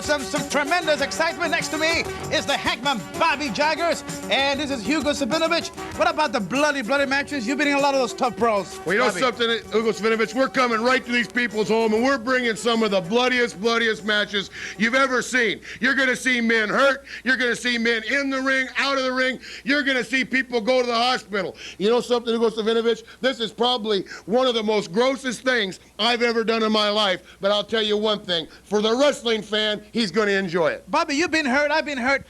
for some tremendous excitement. Next to me is the Hackman Bobby Jaggers, and this is Hugo Savinovich. What about the bloody matches? You've been in a lot of those tough bros. Well, you know something, Hugo Savinovich? We're coming right to these people's home, and we're bringing some of the bloodiest matches you've ever seen. You're going to see men hurt. You're going to see men in the ring, out of the ring. You're going to see people go to the hospital. You know something, Hugo Savinovich? This is probably one of the most grossest things I've ever done in my life, but I'll tell you one thing. For the wrestling fan, he's going to enjoy it. Bobby, you've been hurt. I've been hurt.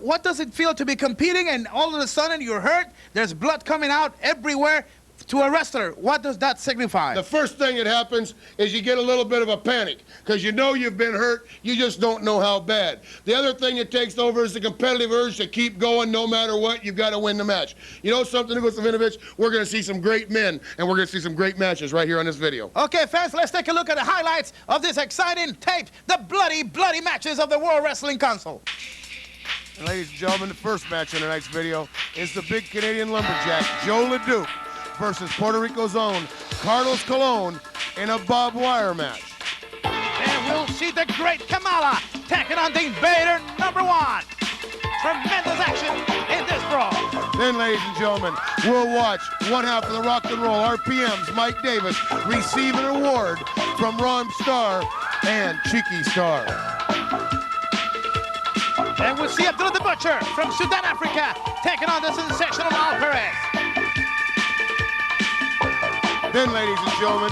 What does it feel to be competing and all of a sudden you're hurt? There's blood coming out everywhere. To a wrestler, what does that signify? The first thing that happens is you get a little bit of a panic because you know you've been hurt, you just don't know how bad. The other thing that takes over is the competitive urge to keep going no matter what. You've got to win the match. You know something, Hugo Savinovich? We're going to see some great men, and we're going to see some great matches right here on this video. Okay, fans, let's take a look at the highlights of this exciting tape, the bloody matches of the World Wrestling Council. And ladies and gentlemen, the first match on tonight's video is the big Canadian lumberjack, Jos LeDuc, versus Puerto Rico's own Carlos Colon in a barbed wire match. And we'll see the great Kamala taking on the Invader #1. Tremendous action in this brawl. Then, ladies and gentlemen, we'll watch one half of the Rock and Roll RPM's Mike Davis receive an award from Ron Starr and Chicky Starr. And we'll see Abdullah the Butcher from Sudan, Africa, taking on the sensational Perez. Then, ladies and gentlemen,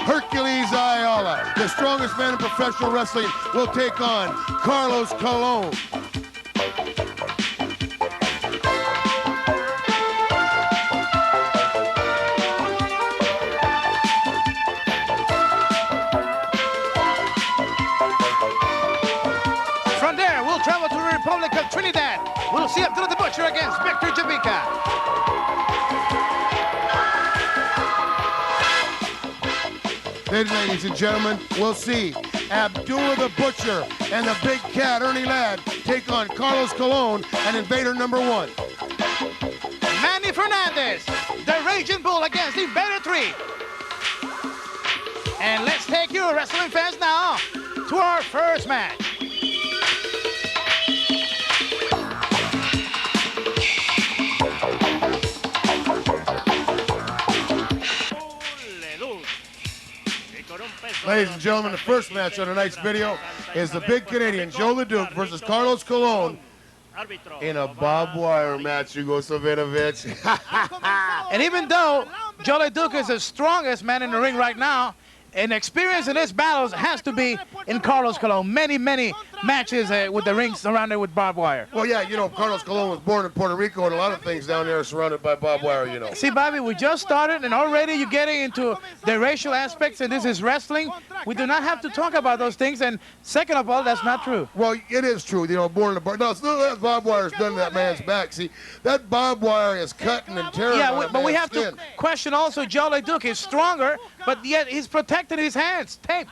Hercules Ayala, the strongest man in professional wrestling, will take on Carlos Colon. From there, we'll travel to the Republic of Trinidad. We'll see Abdullah the Butcher against Victor Jovica. Then, ladies and gentlemen, we'll see Abdullah the Butcher and the big cat, Ernie Ladd, take on Carlos Colon and Invader #1. Manny Fernandez, the Raging Bull against Invader III. And let's take you, wrestling fans, now to our first match. Ladies and gentlemen, the first match on tonight's video is the big Canadian Jos LeDuc versus Carlos Colon in a barbed wire match, Hugo Savinovich. And even though Jos LeDuc is the strongest man in the ring right now, and experience in these battles has to be in Carlos Colon. Many matches with the ring surrounded with barbed wire. Well, yeah, you know, Carlos Colon was born in Puerto Rico, and a lot of things down there are surrounded by barbed wire, you know. See, Bobby, we just started, and already you're getting into the racial aspects, and this is wrestling. We do not have to talk about those things, and second of all, that's not true. Well, it is true, you know, born in the bar. No, it's not that barbed wire is done to that man's back. See, that barbed wire is cutting and tearing. Yeah, but we have to question also Jos LeDuc is stronger, but yet he's protecting his hands, taped.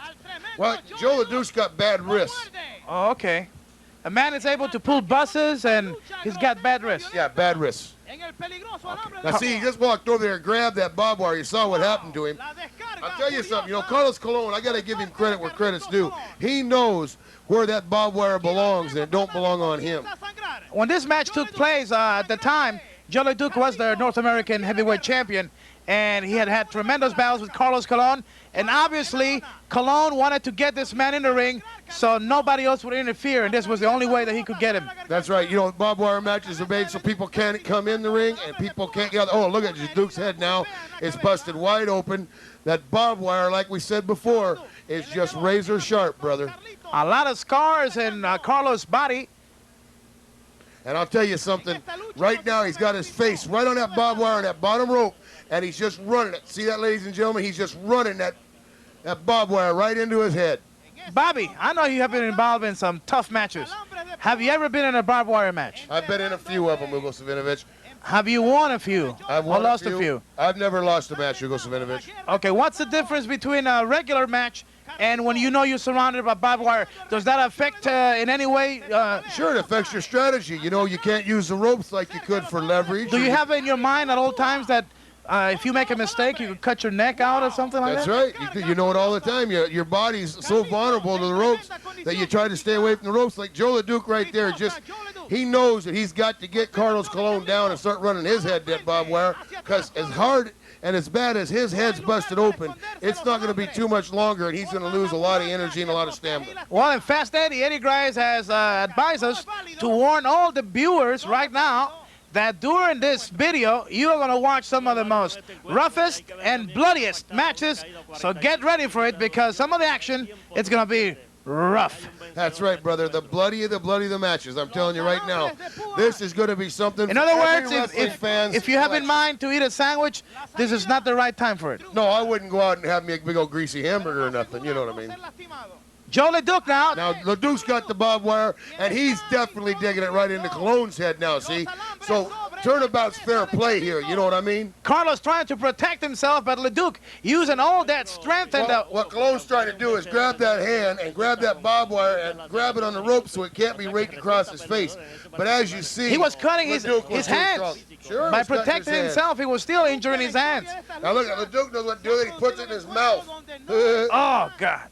Well, Jos LeDuc's got bad wrists. Oh, okay. A man is able to pull buses, and he's got bad wrists. Yeah, bad wrists. Okay. Now, see, he just walked over there and grabbed that barbed wire. You saw what happened to him. I'll tell you something. You know, Carlos Colon, I got to give him credit where credit's due. He knows where that barbed wire belongs, and it don't belong on him. When this match took place, at the time, Jos LeDuc was the North American heavyweight champion, and he had tremendous battles with Carlos Colon. And obviously, Colon wanted to get this man in the ring so nobody else would interfere, and this was the only way that he could get him. That's right. You know, barbed wire matches are made so people can't come in the ring and people can't get out. Oh, look at Duke's head now. It's busted wide open. That barbed wire, like we said before, is just razor sharp, brother. A lot of scars in Carlos' body. And I'll tell you something. Right now, he's got his face right on that barbed wire on that bottom rope, and he's just running it. See that, ladies and gentlemen? He's just running that barbed wire right into his head. Bobby, I know you have been involved in some tough matches. Have you ever been in a barbed wire match? I've been in a few of them, Hugo Savinovich. Have you won a few? I've won or lost a few? I've never lost a match, Hugo Savinovich. Okay, what's the difference between a regular match and when you know you're surrounded by barbed wire? Does that affect in any way? Sure, it affects your strategy. You know, you can't use the ropes like you could for leverage. Do you have in your mind at all times that if you make a mistake, you could cut your neck out or something like That's that? right. You know it all the time. Your body's so vulnerable to the ropes that you try to stay away from the ropes. Like Jos LeDuc right there, he knows that he's got to get Carlos Colon down and start running his head that barbed wire, because as hard and as bad as his head's busted open, it's not going to be too much longer, and he's going to lose a lot of energy and a lot of stamina. Well, in Fast Eddie Grimes has advised us to warn all the viewers right now that during this video, you are going to watch some of the most roughest and bloodiest matches, so get ready for it, because some of the action, it's going to be rough. That's right, brother. The bloody of the matches. I'm telling you right now, this is going to be something. In other words, if you have in mind to eat a sandwich, this is not the right time for it. No, I wouldn't go out and have me a big old greasy hamburger or nothing. You know what I mean? Jos LeDuc now. Now, LeDuc's got the barbed wire, and he's definitely digging it right into Colon's head now, see? So, turnabout's fair play here, you know what I mean? Carlos trying to protect himself, but LeDuc using all that strength. And what Colon's trying to do is grab that hand and grab that barbed wire and grab it on the rope so it can't be raked across his face. But as you see, he was cutting his hands. Sure, by protecting himself, he was still injuring his hands. Now look, LeDuc knows what to do. He puts it in his mouth. Oh, God.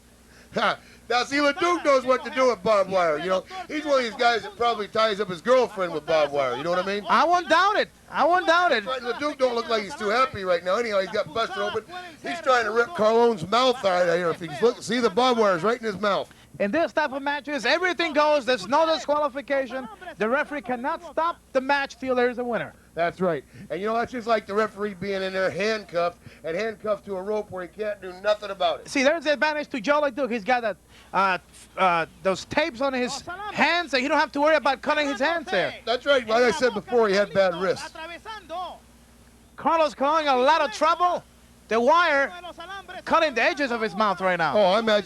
Now, see, LeDuc knows what to do with barbed wire, you know. He's one of these guys that probably ties up his girlfriend with barbed wire, you know what I mean? I won't doubt it. I won't doubt it. Right, LeDuc don't look like he's too happy right now. Anyhow, he's got busted open. He's trying to rip Colon's mouth out of here. If he's looking, see, the barbed wire is right in his mouth. In this type of matches, everything goes. There's no disqualification. The referee cannot stop the match till there's a winner. That's right. And, you know, that's just like the referee being in there handcuffed to a rope where he can't do nothing about it. See, there's the advantage to Jos LeDuc. He's got that, those tapes on his hands, so he don't have to worry about cutting his hands there. That's right. Like I said before, he had bad wrists. Carlos Colon in a lot of trouble. The wire cutting the edges of his mouth right now. Oh,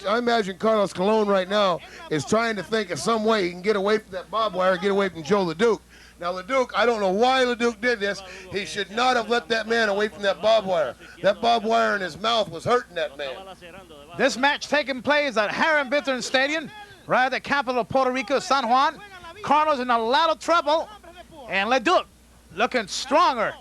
I imagine Carlos Colon right now is trying to think of some way he can get away from that barbed wire, get away from Jos LeDuc. Now, LeDuc, I don't know why LeDuc did this. He should not have let that man away from that barbed wire. That barbed wire in his mouth was hurting that man. This match taking place at Hercules Stadium, right at the capital of Puerto Rico, San Juan. Carlos in a lot of trouble, and LeDuc looking stronger.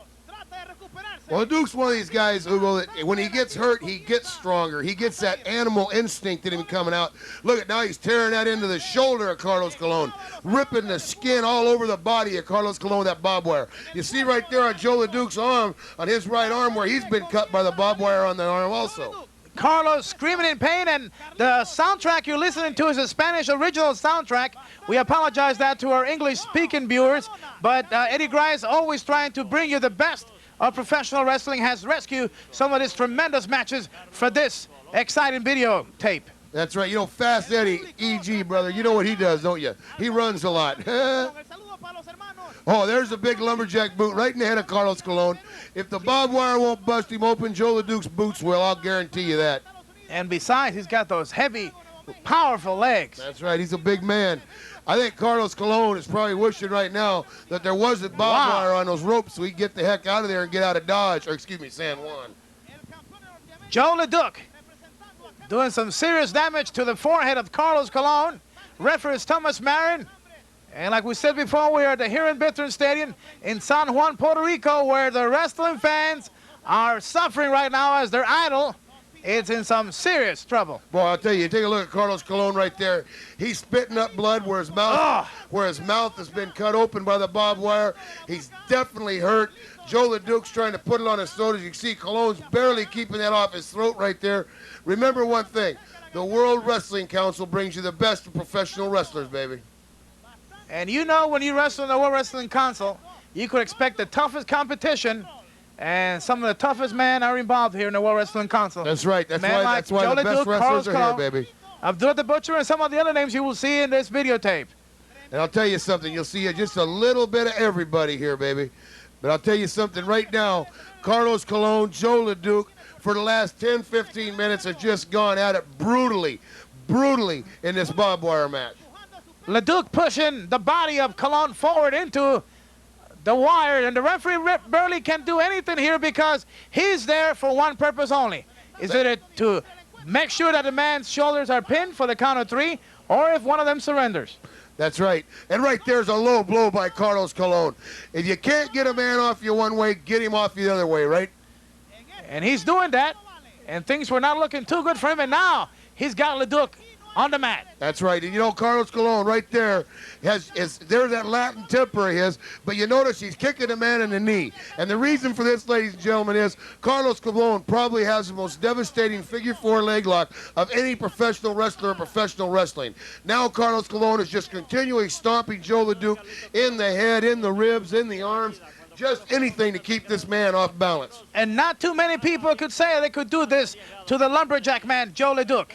Well, LeDuc's one of these guys who, when he gets hurt, he gets stronger. He gets that animal instinct in him coming out. Look at now, he's tearing that into the shoulder of Carlos Colon, ripping the skin all over the body of Carlos Colon with that barbed wire. You see right there on Jos LeDuc's arm, on his right arm, where he's been cut by the barbed wire on the arm also. Carlos screaming in pain, and the soundtrack you're listening to is a Spanish original soundtrack. We apologize that to our English-speaking viewers, but Eddie Grimes always trying to bring you the best of professional wrestling, has rescued some of these tremendous matches for this exciting video tape. That's right. You know, Fast Eddie, EG, brother, you know what he does, don't you? He runs a lot. Oh, there's a big lumberjack boot right in the head of Carlos Colon. If the barbed wire won't bust him open, Jos LeDuc's boots will. I'll guarantee you that. And besides, he's got those heavy, powerful legs. That's right. He's a big man. I think Carlos Colon is probably wishing right now that there wasn't barbed wire on those ropes so he can get the heck out of there and get out of Dodge, or excuse me, San Juan. Jos LeDuc doing some serious damage to the forehead of Carlos Colon. Referee is Thomas Marin. And like we said before, we are at the Hercules Stadium in San Juan, Puerto Rico, where the wrestling fans are suffering right now as their idol is in some serious trouble. Boy, I'll tell you, take a look at Carlos Colon right there. He's spitting up blood where his mouth has been cut open by the barbed wire. He's definitely hurt. Jos LeDuc's trying to put it on his throat. As you can see, Colon's barely keeping that off his throat right there. Remember one thing, the World Wrestling Council brings you the best of professional wrestlers, baby. And you know, when you wrestle in the World Wrestling Council, you could expect the toughest competition, and some of the toughest men are involved here in the World Wrestling Council. That's right. That's like why the best wrestlers are here, baby. Abdullah the Butcher and some of the other names you will see in this videotape. And I'll tell you something. You'll see just a little bit of everybody here, baby. But I'll tell you something right now. Carlos Colon, Jos LeDuc, for the last 10, 15 minutes have just gone at it brutally in this barbed wire match. LeDuc pushing the body of Colon forward into the wire, and the referee barely can do anything here because he's there for one purpose only. Is it to make sure that the man's shoulders are pinned for the count of 3, or if one of them surrenders? That's right. And right there's a low blow by Carlos Colon. If you can't get a man off you one way, get him off you the other way, right? And he's doing that, and things were not looking too good for him, and now he's got LeDuc on the mat. That's right. And you know, Carlos Colon right there there's that Latin temper of his, but you notice he's kicking the man in the knee. And the reason for this, ladies and gentlemen, is Carlos Colon probably has the most devastating figure four leg lock of any professional wrestler in professional wrestling. Now Carlos Colon is just continually stomping Jos LeDuc in the head, in the ribs, in the arms, just anything to keep this man off balance. And not too many people could say they could do this to the lumberjack man, Jos LeDuc.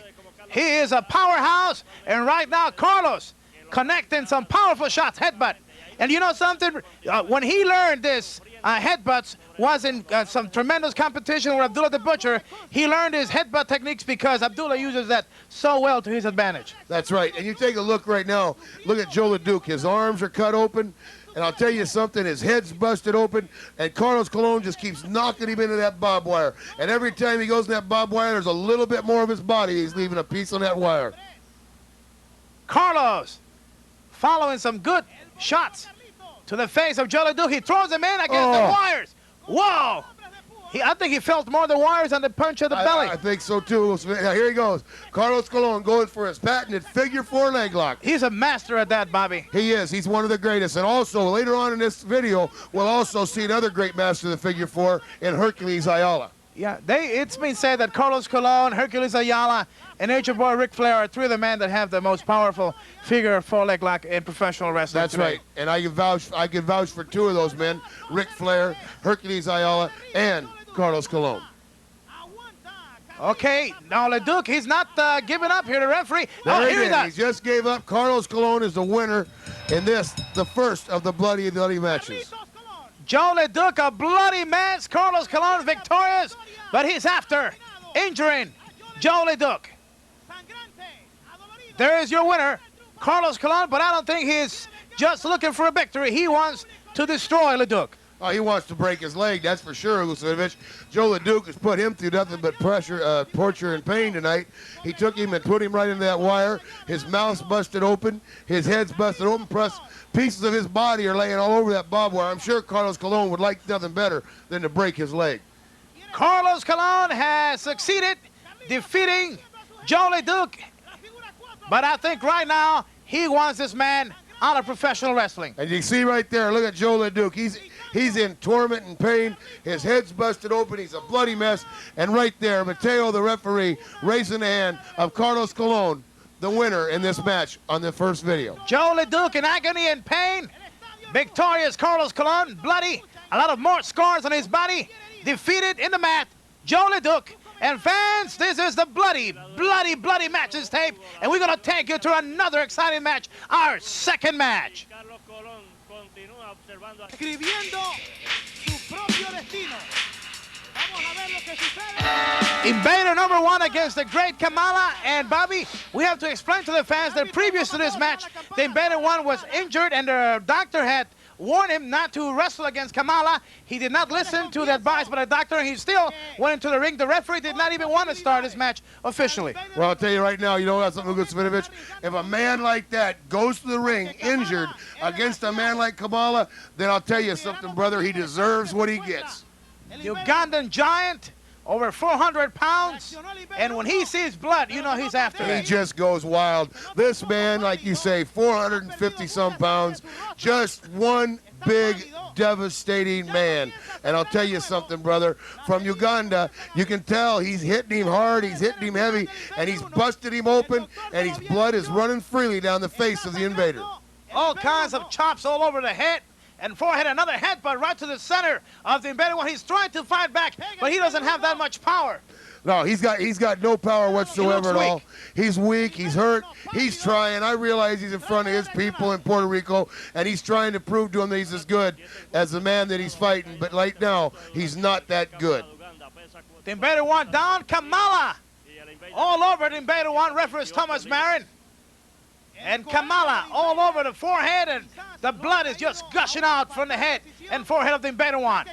He is a powerhouse, and right now Carlos connecting some powerful shots, headbutt. And you know something? When he learned this, headbutts was in some tremendous competition with Abdullah the Butcher. He learned his headbutt techniques because Abdullah uses that so well to his advantage. That's right. And you take a look right now. Look at Jos LeDuc. His arms are cut open. And I'll tell you something, his head's busted open, and Carlos Colon just keeps knocking him into that barbed wire. And every time he goes in that barbed wire, there's a little bit more of his body. He's leaving a piece on that wire. Carlos following some good shots to the face of Jos LeDuc. He throws him in against the wires. Whoa! I think he felt more the wires on the punch of the belly. I think so too. Now here he goes. Carlos Colon going for his patented figure four leg lock. He's a master at that, Bobby. He is. He's one of the greatest. And also, later on in this video, we'll also see another great master of the figure four in Hercules Ayala. Yeah, it's been said that Carlos Colon, Hercules Ayala, and Nature Boy Ric Flair are three of the men that have the most powerful figure four leg lock in professional wrestling. That's today. right. And I can vouch for two of those men, Ric Flair, Hercules Ayala, and Carlos Colon. Okay, now LeDuc, he's not giving up here, the referee. Here he does. He just gave up. Carlos Colon is the winner in this, the first of the bloody matches. Jos LeDuc, a bloody match. Carlos Colon victorious, but he's after injuring Jos LeDuc. There is your winner, Carlos Colon, but I don't think he's just looking for a victory. He wants to destroy LeDuc. Oh, he wants to break his leg, that's for sure, Lucevich. Jos LeDuc has put him through nothing but pressure, torture, and pain tonight. He took him and put him right into that wire. His mouth's busted open. His head's busted open. Pieces of his body are laying all over that barbed wire. I'm sure Carlos Colon would like nothing better than to break his leg. Carlos Colon has succeeded defeating Jos LeDuc, but I think right now he wants this man out of professional wrestling. And you see right there, look at Jos LeDuc. He's in torment and pain. His head's busted open. He's a bloody mess. And right there, Mateo, the referee, raising the hand of Carlos Colon, the winner in this match on the first video. Jos LeDuc in agony and pain. Victorious Carlos Colon, bloody. A lot of more scars on his body. Defeated in the mat, Jos LeDuc. And fans, this is the bloody matches tape. And we're going to take you to another exciting match, our second match. Escribiendo su propio destino. Vamos a ver lo que sucede. Invader number one against the great Kamala. And Bobby, we have to explain to the fans that previous to this match, the Invader one was injured and the doctor had warned him not to wrestle against Kamala. He did not listen to the advice by the doctor, and he still went into the ring. The referee did not even want to start this match officially. Well, I'll tell you right now, you know that's something good, Svinovich. If a man like that goes to the ring injured against a man like Kamala, then I'll tell you something, brother. He deserves what he gets. The Ugandan giant, over 400 pounds, and when he sees blood, you know he's after it. He just goes wild. This man, like you say, 450-some pounds, just one big, devastating man. And I'll tell you something, brother, from Uganda, you can tell he's hitting him hard, he's hitting him heavy, and he's busted him open, and his blood is running freely down the face of the Invader. All kinds of chops all over the head and forehead, another headbutt right to the center of the Invader one. He's trying to fight back, but he doesn't have that much power. No, he's got no power whatsoever at all. He's weak, he's hurt, he's trying. I realize he's in front of his people in Puerto Rico, and he's trying to prove to them that he's as good as the man that he's fighting, but right now, he's not that good. The Invader one down, Kamala all over the Invader one, referee Thomas Marin. And Kamala all over the forehead, and the blood is just gushing out from the head and forehead of the Invader one.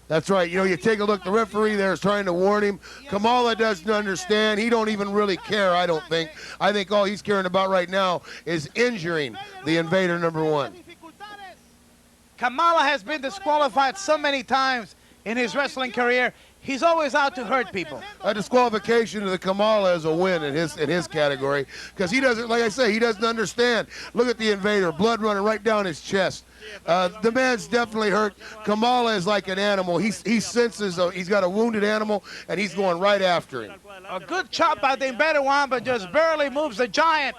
That's right. You know, you take a look, the referee there is trying to warn him. Kamala doesn't understand. He don't even really care, I don't think. I think all he's caring about right now is injuring the Invader number one. Kamala has been disqualified so many times in his wrestling career. He's always out to hurt people. A disqualification to the Kamala is a win in his category, because he doesn't, like I say, he doesn't understand. Look at the Invader, blood running right down his chest. The man's definitely hurt. Kamala is like an animal. He senses he's got a wounded animal, and he's going right after him. A good chop by the Invader I, but just barely moves the giant.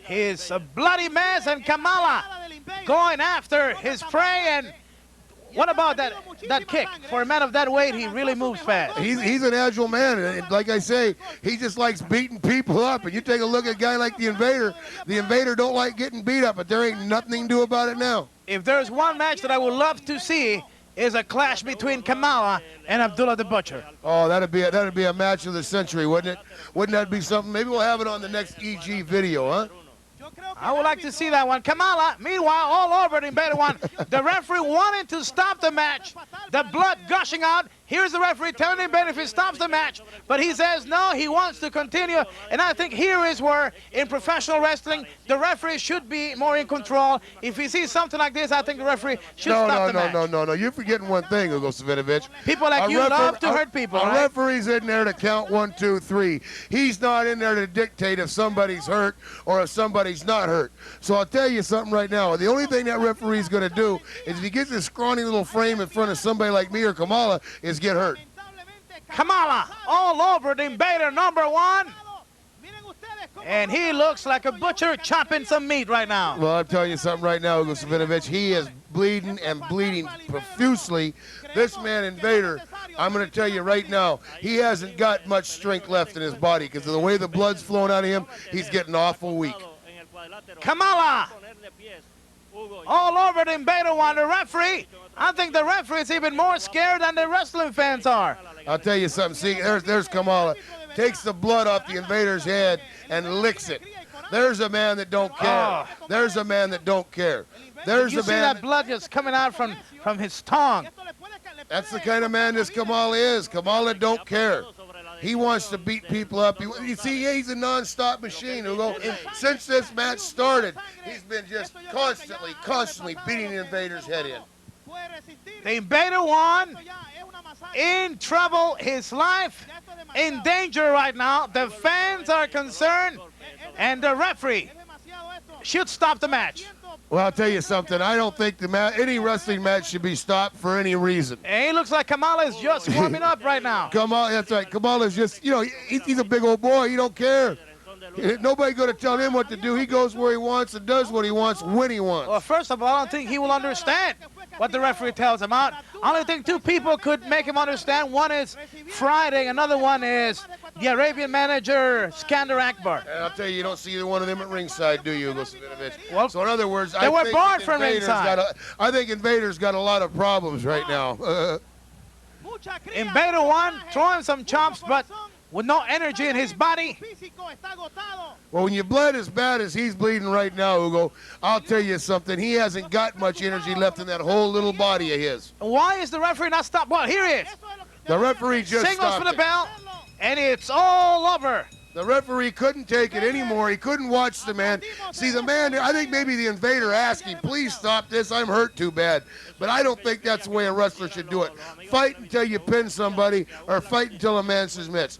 He's a bloody mess, and Kamala going after his prey. And what about that kick? For a man of that weight, he really moves fast. He's an agile man, and like I say, he just likes beating people up. And you take a look at a guy like the Invader don't like getting beat up, but there ain't nothing to do about it now. If there's one match that I would love to see, is a clash between Kamala and Abdullah the Butcher. Oh, that'd be a match of the century, wouldn't it? Wouldn't that be something? Maybe we'll have it on the next EG video, huh? I would like to see that one. Kamala, meanwhile, all over the Invader I. The referee wanted to stop the match. The blood gushing out. Here's the referee telling him if he stops the match. But he says no, he wants to continue. And I think here is where, in professional wrestling, the referee should be more in control. If he sees something like this, I think the referee should stop the match. No. You're forgetting one thing, Hugo Savinovich. People like you love to hurt people, A right? referee's in there to count 1, 2, 3. He's not in there to dictate if somebody's hurt or if somebody's not hurt. So I'll tell you something right now. The only thing that referee's going to do is if he gets this scrawny little frame in front of somebody like me or Kamala is get hurt. Kamala all over the Invader #1. And he looks like a butcher chopping some meat right now. Well, I'm telling you something right now, Hugo Savinovich. He is bleeding and bleeding profusely. This man, Invader, I'm going to tell you right now, he hasn't got much strength left in his body because of the way the blood's flowing out of him, he's getting awful weak. Kamala all over the Invader I. The referee, I think the referee is even more scared than the wrestling fans are. I'll tell you something. See, there's Kamala. Takes the blood off the Invader's head and licks it. There's a man that don't care. There's a man that don't care. There's You a see man. that blood just coming out from his tongue. That's the kind of man this Kamala is. Kamala don't care. He wants to beat people up. You see, he's a non-stop machine, Hugo. Since this match started, he's been just constantly beating the Invader's head in. The Invader I in trouble, his life in danger right now. The fans are concerned, and the referee should stop the match. Well, I'll tell you something. I don't think any wrestling match should be stopped for any reason. And he looks like Kamala is just warming up right now. Kamala, that's right. Kamala's just, he's a big old boy. He don't care. Nobody going to tell him what to do. He goes where he wants and does what he wants when he wants. Well, first of all, I don't think he will understand what the referee tells him out. I only think two people could make him understand. One is Friday, another one is the Arabian manager, Skander Akbar. And I'll tell you, you don't see either one of them at ringside, do you, Hugo Savinovich? Well, so in other words, they were barred from ringside. I think Invader's got a lot of problems right now. Invader I throwing some chops, but with no energy in his body. Well, when you bled as bad as he's bleeding right now, Hugo, I'll tell you something. He hasn't got much energy left in that whole little body of his. Why is the referee not stopped? Well, here he is. The referee just signals for the it. bell, and it's all over. The referee couldn't take it anymore. He couldn't watch the man. See, the man, I think maybe the Invader asked him, please stop this. I'm hurt too bad. But I don't think that's the way a wrestler should do it. Fight until you pin somebody or fight until a man submits.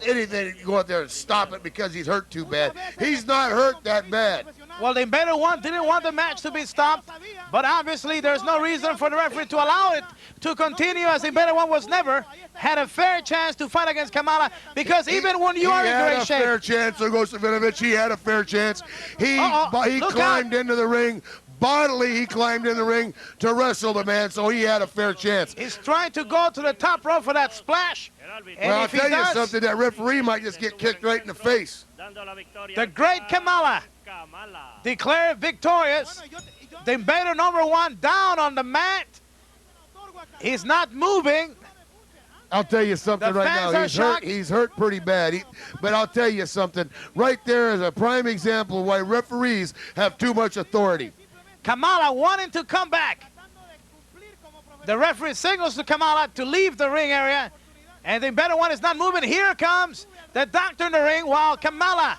Anything, go out there and stop it because he's hurt too bad. He's not hurt that bad. Well, the Invader I didn't want the match to be stopped, but obviously there's no reason for the referee to allow it to continue, as Invader I was never had a fair chance to fight against Kamala, because even when you are in great shape. He had a fair chance, Hugo Savinovich. He had a fair chance. He climbed into the ring. Bodily, he climbed in the ring to wrestle the man, so he had a fair chance. He's trying to go to the top rope for that splash. And well, I'll tell you something, that referee might just get kicked right in the face. The great Kamala declared victorious. The Invader #1 down on the mat. He's not moving. I'll tell you something right now. He's hurt pretty bad. But I'll tell you something. Right there is a prime example of why referees have too much authority. Kamala wanting to come back. The referee signals to Kamala to leave the ring area. And the Invader I is not moving. Here comes the doctor in the ring while Kamala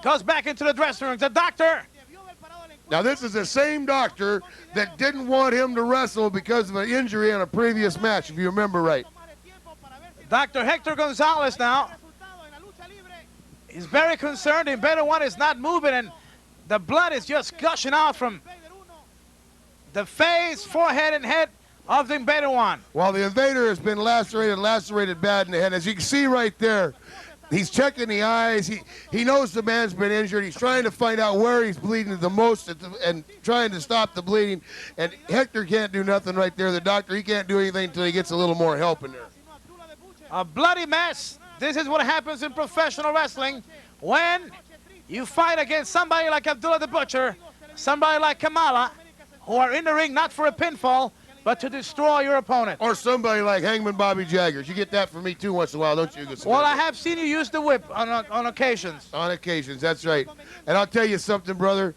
goes back into the dressing room. The doctor. Now, this is the same doctor that didn't want him to wrestle because of an injury in a previous match, if you remember right. Dr. Hector Gonzalez now is very concerned. Invader I is not moving, and the blood is just gushing out from the face, forehead, and head of the Invader I. Well, the Invader has been lacerated bad in the head. As you can see right there, he's checking the eyes. He knows the man's been injured. He's trying to find out where he's bleeding the most and trying to stop the bleeding. And Hector can't do nothing right there. The doctor, he can't do anything until he gets a little more help in there. A bloody mess. This is what happens in professional wrestling when you fight against somebody like Abdullah the Butcher, somebody like Kamala, who are in the ring not for a pinfall, but to destroy your opponent. Or somebody like Hangman Bobby Jaggers. You get that from me too once in a while, don't you? Well, I have seen you use the whip on occasions. On occasions, that's right. And I'll tell you something, brother.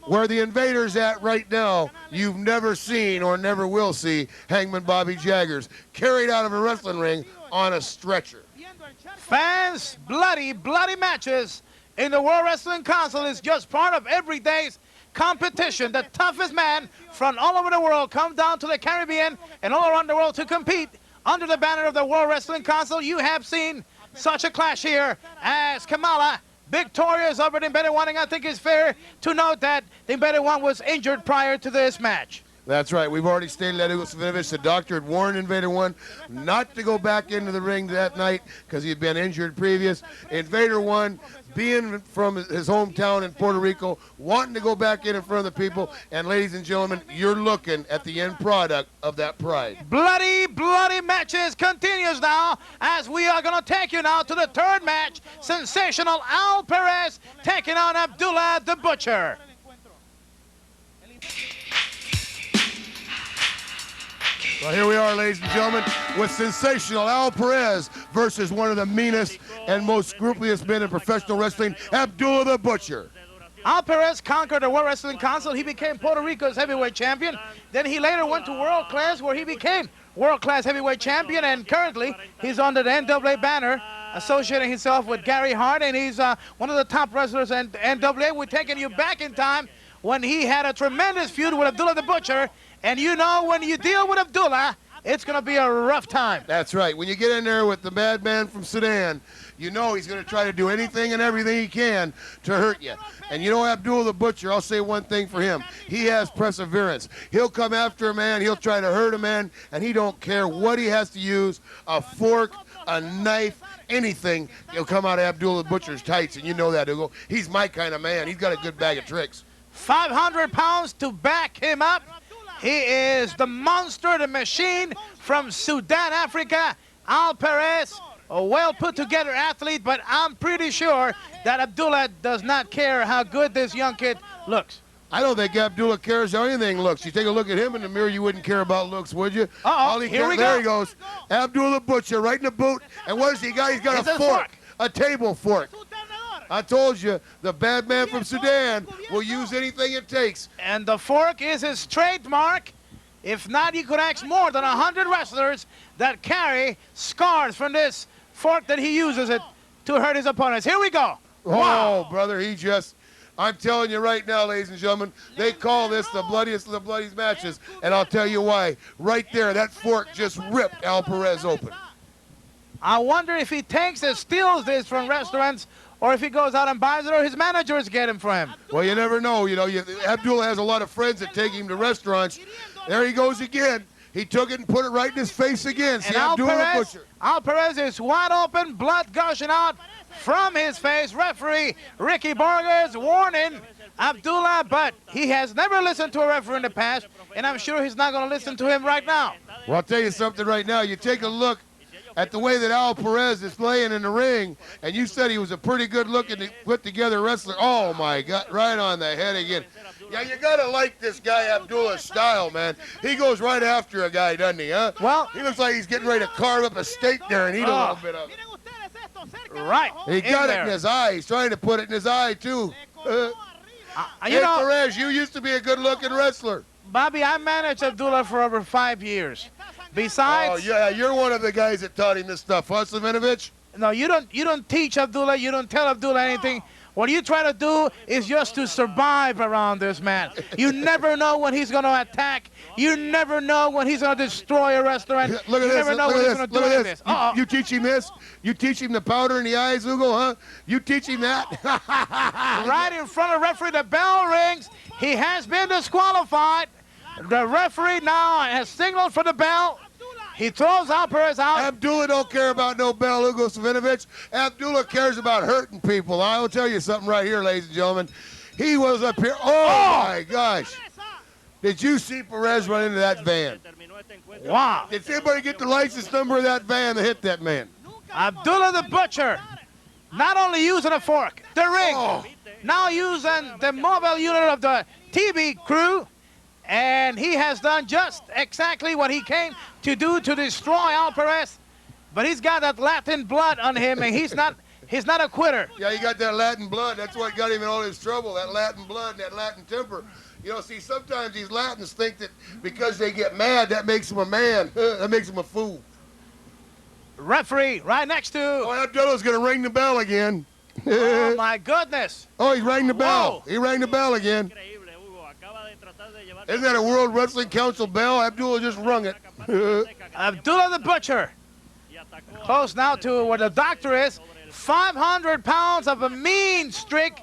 Where the Invader's at right now, you've never seen or never will see Hangman Bobby Jaggers carried out of a wrestling ring on a stretcher. Fans, bloody matches in the World Wrestling Council is just part of every day's competition. The toughest man from all over the world come down to the Caribbean and all around the world to compete under the banner of the World Wrestling Council. You have seen such a clash here as Kamala victorious over the Invader I, and I think it's fair to note that the Invader I was injured prior to this match. That's right. We've already stated that the doctor had warned Invader I not to go back into the ring that night because he had been injured previous. Invader I, being from his hometown in Puerto Rico, wanting to go back in front of the people. And ladies and gentlemen, you're looking at the end product of that pride. Bloody matches continues now as we are going to take you now to the third match. Sensational Al Perez taking on Abdullah the Butcher. Well, here we are, ladies and gentlemen, with sensational Al Perez versus one of the meanest and most scrupulous men in professional wrestling, Abdullah the Butcher. Al Perez conquered the World Wrestling Council. He became Puerto Rico's heavyweight champion. Then he later went to World Class, where he became World Class heavyweight champion. And currently, he's under the NWA banner, associating himself with Gary Hart. And he's one of the top wrestlers in NWA. We're taking you back in time when he had a tremendous feud with Abdullah the Butcher. And you know, when you deal with Abdullah, it's going to be a rough time. That's right. When you get in there with the bad man from Sudan, you know he's going to try to do anything and everything he can to hurt you. And you know Abdullah the Butcher, I'll say one thing for him. He has perseverance. He'll come after a man, he'll try to hurt a man, and he don't care what he has to use, a fork, a knife, anything. He'll come out of Abdullah the Butcher's tights, and you know that. He'll go, he's my kind of man. He's got a good bag of tricks. 500 pounds to back him up. He is the monster, the machine from Sudan, Africa. Al Perez, a well put together athlete, but I'm pretty sure that Abdullah does not care how good this young kid looks. I don't think Abdullah cares how anything looks. You take a look at him in the mirror, you wouldn't care about looks, would you? Here we go. There he goes. Abdullah the Butcher right in the boot. And what has he got? He's got a fork, a table fork. I told you, the bad man from Sudan will use anything it takes. And the fork is his trademark. If not, you could ask more than 100 wrestlers that carry scars from this fork that he uses it to hurt his opponents. Here we go. Wow, brother, I'm telling you right now, ladies and gentlemen, they call this the bloodiest of the bloodiest matches, and I'll tell you why. Right there, that fork just ripped Al Perez open. I wonder if he takes and steals this from restaurants, or if he goes out and buys it, or his managers get him for him. Well, you never know. You know, Abdullah has a lot of friends that take him to restaurants. There he goes again. He took it and put it right in his face again. See, Abdullah the Butcher. Al Perez is wide open, blood gushing out from his face. Referee Ricky Borges warning Abdullah, but he has never listened to a referee in the past, and I'm sure he's not going to listen to him right now. Well, I'll tell you something right now. You take a look at the way that Al Perez is playing in the ring, and you said he was a pretty good-looking, put-together wrestler. Oh, my God, right on the head again. Yeah, you got to like this guy Abdullah's style, man. He goes right after a guy, doesn't he, huh? Well, he looks like he's getting ready to carve up a steak there and eat a little bit of it. Right. He got it in his eye. He's trying to put it in his eye, too. You know, Perez, you used to be a good-looking wrestler. Bobby, I managed Abdullah for over 5 years. Besides, oh yeah, you're one of the guys that taught him this stuff, huh, Slivinovich? No, you don't teach Abdullah. You don't tell Abdullah anything. What you try to do is just to survive around this man. You never know when he's going to attack. You never know when he's going to destroy a restaurant. Look at you this. never know Look when at he's this. going to do Look at this. this. You teach him this? You teach him the powder in the eyes, Hugo, huh? You teach him that? Right in front of the referee, the bell rings. He has been disqualified. The referee now has signaled for the bell. He throws Perez out. Abdullah don't care about no bell, Hugo Savinovich. Abdullah cares about hurting people. I will tell you something right here, ladies and gentlemen. He was up here. Oh, my gosh. Did you see Perez run into that van? Wow. Did anybody get the license number of that van that hit that man? Abdullah the Butcher, not only using a fork, the ring, now using the mobile unit of the TV crew, and he has done just exactly what he came to do to destroy Perez. But he's got that Latin blood on him, and he's not a quitter. Yeah, he got that Latin blood. That's what got him in all his trouble, that Latin blood and that Latin temper. You know, see, sometimes these Latins think that because they get mad, that makes them a man. That makes them a fool. Referee right next to... Oh, Abdullah's going to ring the bell again. Oh, my goodness. Oh, he rang the bell. Whoa. He rang the bell again. Isn't that a World Wrestling Council bell? Abdullah just rung it. Abdullah the Butcher. Close now to where the doctor is. 500 pounds of a mean streak.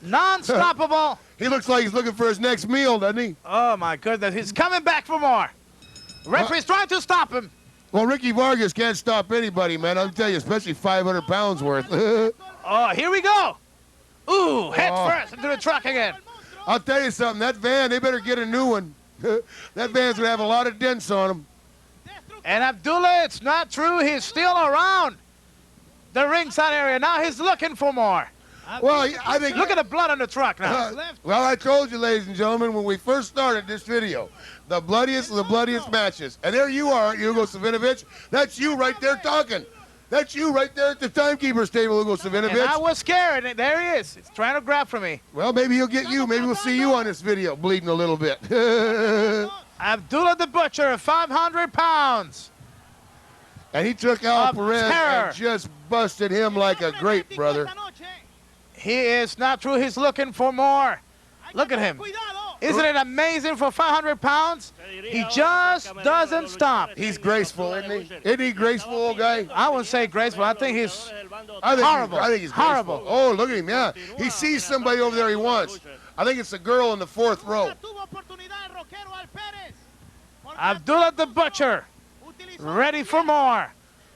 Non-stoppable. He looks like he's looking for his next meal, doesn't he? Oh, my goodness. He's coming back for more. Referee's trying to stop him. Well, Ricky Vargas can't stop anybody, man. I'll tell you, especially 500 pounds worth. Oh, here we go. Ooh, head first into the truck again. I'll tell you something. That van, they better get a new one. That van's going to have a lot of dents on him. And Abdullah, it's not true. He's still around the ringside area. Now he's looking for more. Well, I think... Look at the blood on the truck now. Well, I told you, ladies and gentlemen, when we first started this video, the bloodiest of the bloodiest matches. And there you are, Hugo Savinovich. That's you right there talking. That's you right there at the timekeeper's table, Hugo Savinovich. And I was scared. And there he is. He's trying to grab for me. Well, maybe he'll get you. Maybe we'll see you on this video bleeding a little bit. Abdullah the Butcher, 500 pounds. And he took out Perez terror. and just busted him like a grape, brother. He is not true. He's looking for more. Look at him. Isn't it amazing for 500 pounds? He just doesn't stop. He's graceful, isn't he? Isn't he graceful, old guy? I wouldn't say graceful. I think he's horrible. I think he's graceful. Horrible. Oh, look at him, yeah. He sees somebody over there he wants. I think it's a girl in the fourth row. Abdullah the Butcher, ready for more.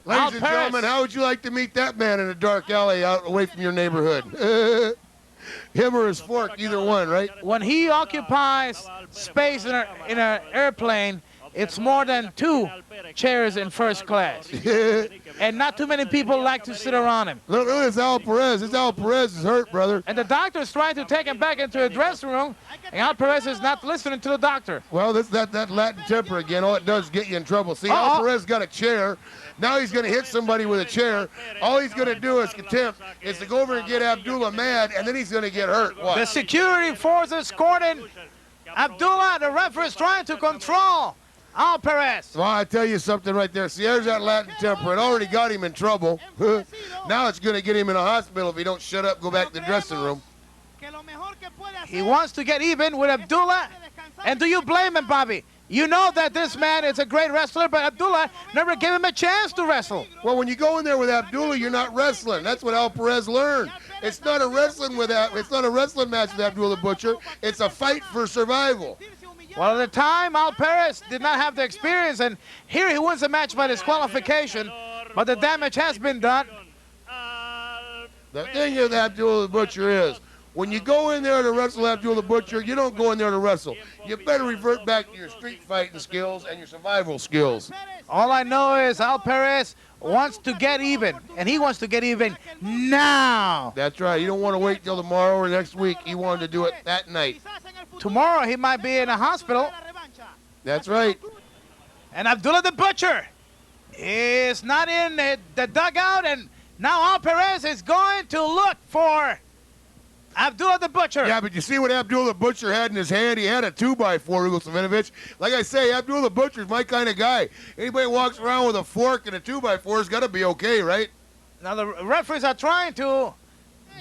Ladies and gentlemen, how would you like to meet that man in a dark alley out away from your neighborhood? Him or his fork, either one, right? When he occupies space in an airplane, it's more than 2 chairs in first class. And not too many people like to sit around him. Look, it's Perez. It's Perez is hurt, brother. And the doctor is trying to take him back into the dressing room, and Perez is not listening to the doctor. Well, that's that Latin temper again. All it does is get you in trouble. See, Perez got a chair. Now he's going to hit somebody with a chair. All he's going to do is attempt is to go over and get Abdullah mad, and then he's going to get hurt. What? The security force is escorting Abdullah. The referee is trying to control Perez. Well, I tell you something right there. See, there's that Latin temper. It already got him in trouble. Now it's going to get him in a hospital if he don't shut up, go back to the dressing room. He wants to get even with Abdullah. And do you blame him, Bobby? You know that this man is a great wrestler, but Abdullah never gave him a chance to wrestle. Well, when you go in there with Abdullah, you're not wrestling. That's what Perez learned. It's not a wrestling match with Abdullah the Butcher. It's a fight for survival. Well, at the time, Perez did not have the experience, and here he wins the match by disqualification, but the damage has been done. The thing with Abdullah the Butcher is, when you go in there to wrestle Abdullah the Butcher, you don't go in there to wrestle. You better revert back to your street fighting skills and your survival skills. All I know is Perez wants to get even, and he wants to get even now. That's right. You don't want to wait till tomorrow or next week. He wanted to do it that night. Tomorrow he might be in a hospital. That's right. And Abdullah the Butcher is not in the dugout, and now Perez is going to look for Abdullah the Butcher. Yeah, but you see what Abdullah the Butcher had in his hand? He had a 2x4, Hugo Savinovich. Like I say, Abdullah the Butcher's my kind of guy. Anybody walks around with a fork and a 2x4's got to be okay, right? Now the referees are trying to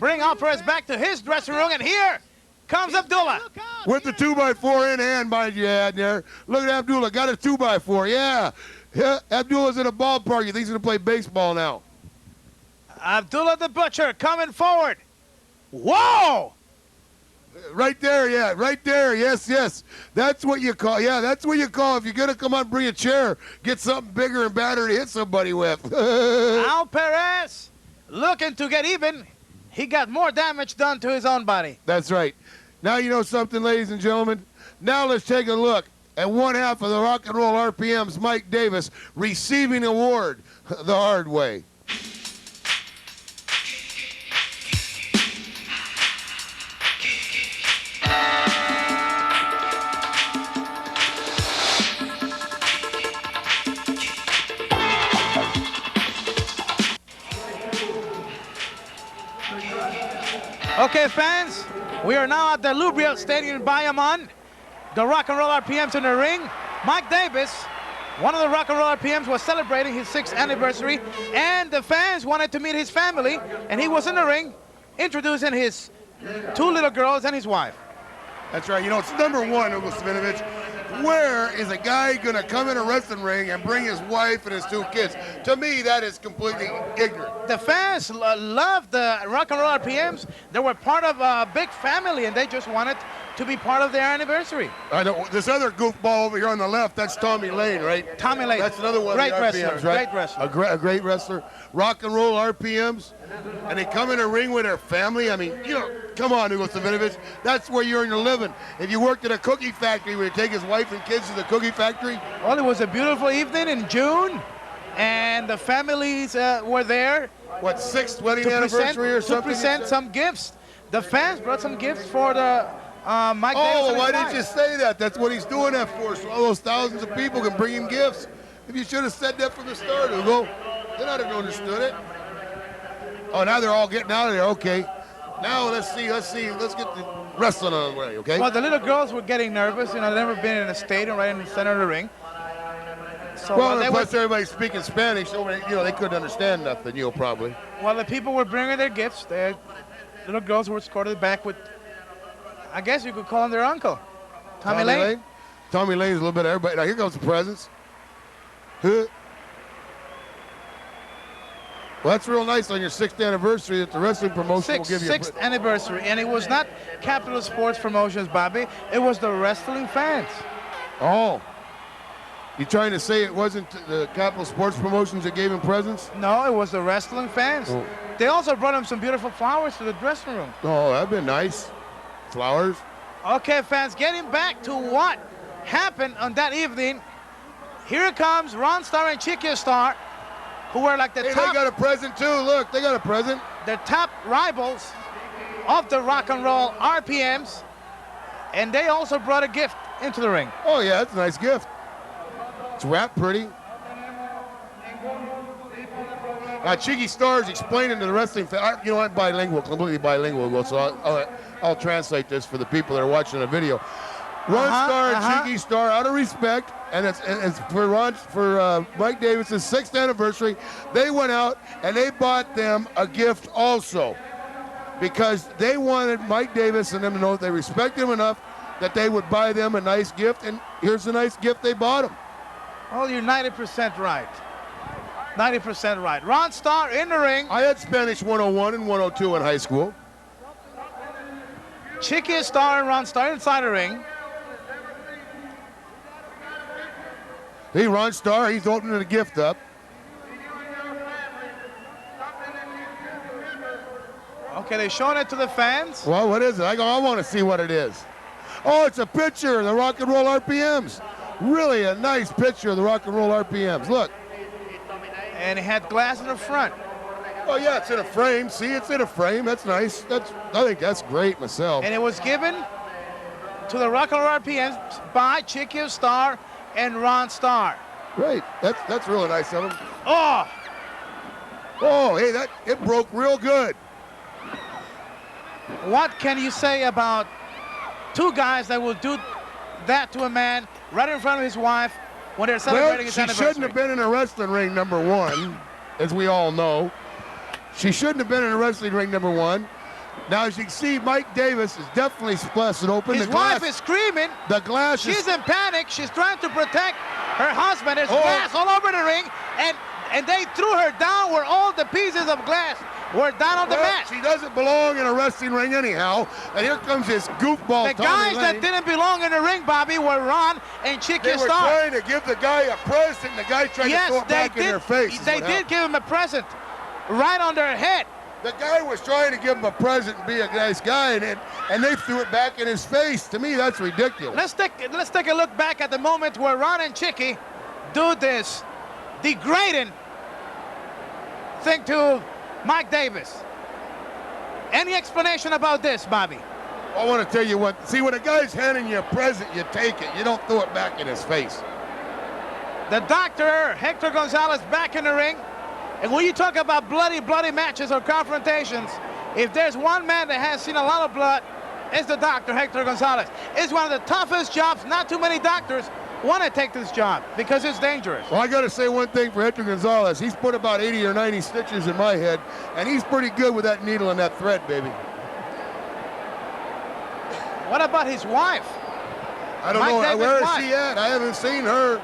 bring Al Perez back to his dressing room, and here comes Abdullah. With the 2x4 in hand, mind you, had there. Look at Abdullah, got a 2x4, yeah. Abdullah's in a ballpark. You think he's going to play baseball now? Abdullah the Butcher coming forward. Whoa! Right there, yeah, right there, yes, yes. That's what you call, yeah, that's what you call if you're going to come out and bring a chair, get something bigger and badder to hit somebody with. Al Perez looking to get even. He got more damage done to his own body. That's right. Now you know something, ladies and gentlemen. Now let's take a look at one half of the Rock and Roll RPM's Mike Davis receiving award the hard way. Okay, fans, we are now at the Lubriel Stadium in Bayamon. The Rock and Roll RPM's in the ring. Mike Davis, one of the Rock and Roll RPMs, was celebrating his 6th anniversary, and the fans wanted to meet his family, and he was in the ring introducing his 2 little girls and his wife. That's right. You know, it's number one, Hugo Savinovich. Where is a guy going to come in a wrestling ring and bring his wife and his 2 kids? To me, that is completely ignorant. The fans loved the Rock and Roll RPMs. They were part of a big family, and they just wanted to be part of their anniversary. I know. This other goofball over here on the left, that's Tommy Lane, right? Tommy Lane. That's another one great of the wrestler, RPMs, right? great wrestler. A great wrestler. Rock and Roll RPMs. And they come in a ring with their family. I mean, you know, come on, Hugo Savinovich. That's where you earn your living. If you worked at a cookie factory, would you take his wife and kids to the cookie factory? Well, it was a beautiful evening in June, and the families were there. What, 6th wedding anniversary or something? To present some gifts. The fans brought some gifts for the Mike Davis. Oh, why didn't you say that? That's what he's doing that for, so all those thousands of people can bring him gifts. If you should have said that from the start, Hugo, then I'd have understood it. Oh, now they're all getting out of there. Okay. Now let's get the wrestling on the way, okay? Well, the little girls were getting nervous. You know, they've never been in a stadium right in the center of the ring. So well, and plus everybody's speaking Spanish, so you know they couldn't understand nothing. You know, probably. Well, the people were bringing their gifts. The little girls were escorted back with, I guess you could call him their uncle, Tommy Lane. Tommy Lane's a little bit of everybody. Now here comes the presents. Huh. Well, that's real nice on your 6th anniversary that the wrestling promotion will give you. 6th anniversary, and it was not Capital Sports Promotions, Bobby. It was the wrestling fans. Oh. You trying to say it wasn't the Capital Sports Promotions that gave him presents? No, it was the wrestling fans. Oh. They also brought him some beautiful flowers to the dressing room. Oh, that'd been nice. Flowers. Okay, fans, getting back to what happened on that evening. Here comes Ron Starr and Chicky Starr, who were like the top. They got a present too. Look, they got a present. The top rivals of the Rock and Roll RPMs, and they also brought a gift into the ring. Oh yeah, that's a nice gift. It's wrapped pretty. Chicky Starr's explaining to the wrestling fan. You know, I'm bilingual, completely bilingual, so I'll translate this for the people that are watching the video. Ron Starr and Chicky Starr, out of respect, and it's for Mike Davis's 6th anniversary, they went out and they bought them a gift also, because they wanted Mike Davis and them to know that they respect him enough that they would buy them a nice gift, and here's the nice gift they bought him. Oh, you're 90% right. 90% right. Ron Starr in the ring. I had Spanish 101 and 102 in high school. Chicky Starr and Ron Starr inside the ring. Hey, Ron Starr, he's opening the gift up. Okay, they're showing it to the fans. Well, what is it? I want to see what it is. Oh, it's a picture of the Rock and Roll RPMs. Really a nice picture of the Rock and Roll RPMs. Look. And it had glass in the front. Oh, yeah, it's in a frame. See, it's in a frame. That's nice. I think that's great myself. And it was given to the Rock and Roll RPMs by Chicky Starr and Ron Starr. Great. That's really nice of them. Oh! Oh, hey, it broke real good. What can you say about 2 guys that will do that to a man right in front of his wife when they're celebrating his anniversary? She shouldn't have been in a wrestling ring, number one, as we all know. She shouldn't have been in a wrestling ring, number one. Now, as you can see, Mike Davis is definitely busted open. His wife is screaming. The glass She's in panic. She's trying to protect her husband. There's glass all over the ring, and they threw her down where all the pieces of glass were down on the mat. She doesn't belong in a wrestling ring anyhow. And here comes this goofball. The guys that didn't belong in the ring, Bobby, were Ron and Chicky and Starr. They were trying to give the guy a present, and the guy tried to throw it back in their face. They did give him a present right on their head. The guy was trying to give him a present and be a nice guy, and they threw it back in his face. To me, that's ridiculous. Let's take a look back at the moment where Ron and Chicky do this degrading thing to Mike Davis. Any explanation about this, Bobby? I want to tell you what. See, when a guy's handing you a present, you take it. You don't throw it back in his face. The doctor, Hector Gonzalez, back in the ring. And when you talk about bloody matches or confrontations, if there's one man that has seen a lot of blood, it's the doctor, Hector Gonzalez. It's one of the toughest jobs. Not too many doctors want to take this job because it's dangerous. Well, I got to say one thing for Hector Gonzalez. He's put about 80 or 90 stitches in my head, and he's pretty good with that needle and that thread, baby. What about his wife? I don't know. Where is she at? I haven't seen her.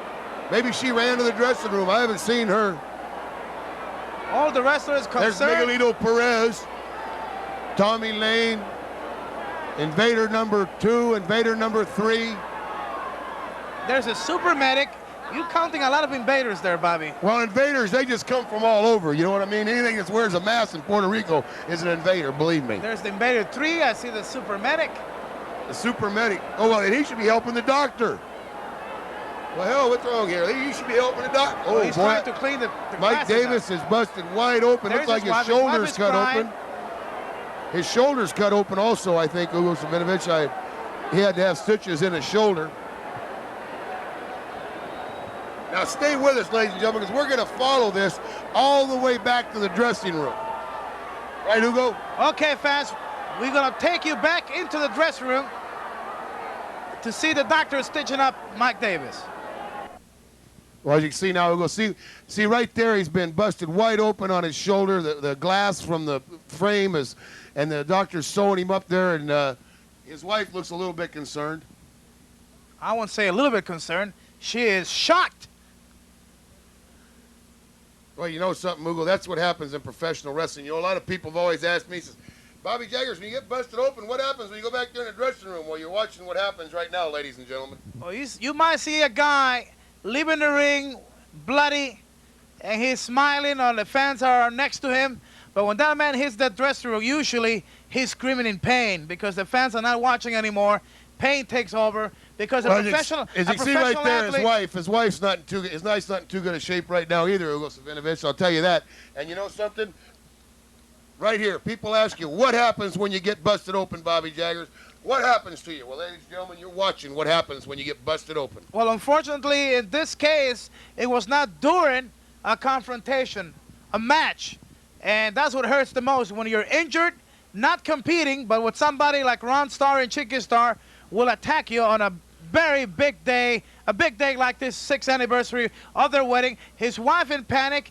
Maybe she ran to the dressing room. I haven't seen her. All the wrestlers concerned. There's Miguelito Perez, Tommy Lane, Invader number 2, Invader number 3. There's a super medic. You counting a lot of invaders there, Bobby. Well, invaders, they just come from all over. You know what I mean? Anything that wears a mask in Puerto Rico is an invader, believe me. There's the Invader 3. I see the super medic. The super medic. Oh, well, and he should be helping the doctor. Well, hell, what's wrong here? He should be helping the doctor. Oh, he's trying to clean the Mike Davis is busted wide open. Looks like his shoulders cut open. His shoulders cut open also, I think, Hugo Savinovich. He had to have stitches in his shoulder. Now, stay with us, ladies and gentlemen, because we're going to follow this all the way back to the dressing room. Right, Hugo? Okay, fans. We're going to take you back into the dressing room to see the doctor stitching up Mike Davis. Well, as you can see now, we'll see right there, he's been busted wide open on his shoulder. The glass from the frame is, and the doctor's sewing him up there, and his wife looks a little bit concerned. I won't say a little bit concerned. She is shocked. Well, you know something, Mughal, that's what happens in professional wrestling. You know, a lot of people have always asked me, says, Bobby Jaggers, when you get busted open, what happens when you go back there in the dressing room? Well, you're watching what happens right now, ladies and gentlemen. Well, you might see a guy leaving the ring bloody, and he's smiling, or the fans are next to him. But when that man hits that dressing room, usually he's screaming in pain because the fans are not watching anymore. Pain takes over because a professional athlete. As you see right there, his wife's not in too good. His wife's not in too good a shape right now either, Hugo Savinovich. I'll tell you that. And you know something? Right here, people ask you, what happens when you get busted open, Bobby Jaggers? What happens to you? Well, ladies and gentlemen, you're watching what happens when you get busted open. Well, unfortunately, in this case, it was not during a confrontation, a match. And that's what hurts the most. When you're injured, not competing, but with somebody like Ron Starr and Chicky Starr will attack you on a very big day like this 6th anniversary of their wedding. His wife in panic.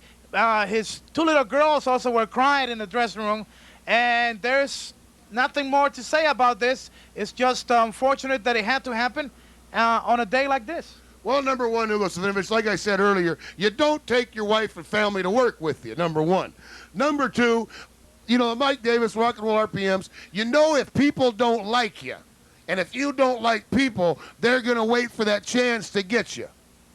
His 2 little girls also were crying in the dressing room. And there's nothing more to say about this. It's just unfortunate that it had to happen on a day like this. Well, number one, Hugo Savinovich, like I said earlier, you don't take your wife and family to work with you, number one. Number two, you know, Mike Davis, Rock and Roll RPMs, you know if people don't like you, and if you don't like people, they're going to wait for that chance to get you.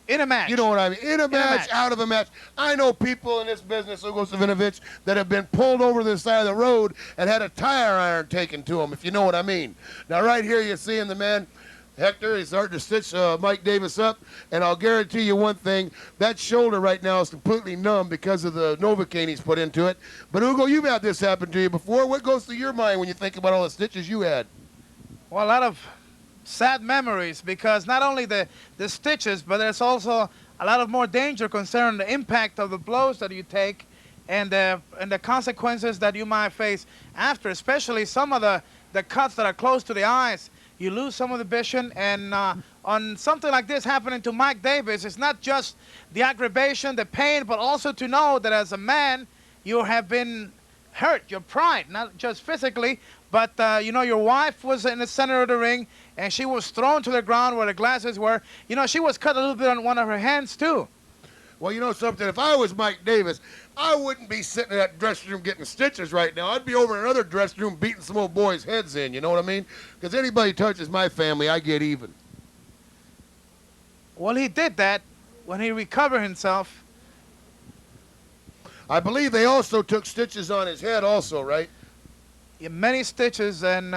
In a match. You know what I mean? In a match, out of a match. I know people in this business, Hugo Savinovich, that have been pulled over to the side of the road and had a tire iron taken to them, if you know what I mean. Now, right here, you're seeing the man, Hector, he's starting to stitch Mike Davis up, and I'll guarantee you one thing, that shoulder right now is completely numb because of the Novocaine he's put into it. But, Hugo, you've had this happen to you before. What goes through your mind when you think about all the stitches you had? Well, a lot of sad memories, because not only the stitches, but there's also a lot of more danger concerning the impact of the blows that you take and the consequences that you might face after, especially some of the cuts that are close to the eyes. You lose some of the vision, and on something like this happening to Mike Davis, it's not just the aggravation, the pain, but also to know that as a man, you have been hurt, your pride, not just physically, but, you know, your wife was in the center of the ring, and she was thrown to the ground where the glasses were. You know, she was cut a little bit on one of her hands, too. Well, you know something? If I was Mike Davis, I wouldn't be sitting in that dressing room getting stitches right now. I'd be over in another dressing room beating some old boys' heads in, you know what I mean? Because anybody touches my family, I get even. Well, he did that when he recovered himself. I believe they also took stitches on his head also, right? Yeah, many stitches, and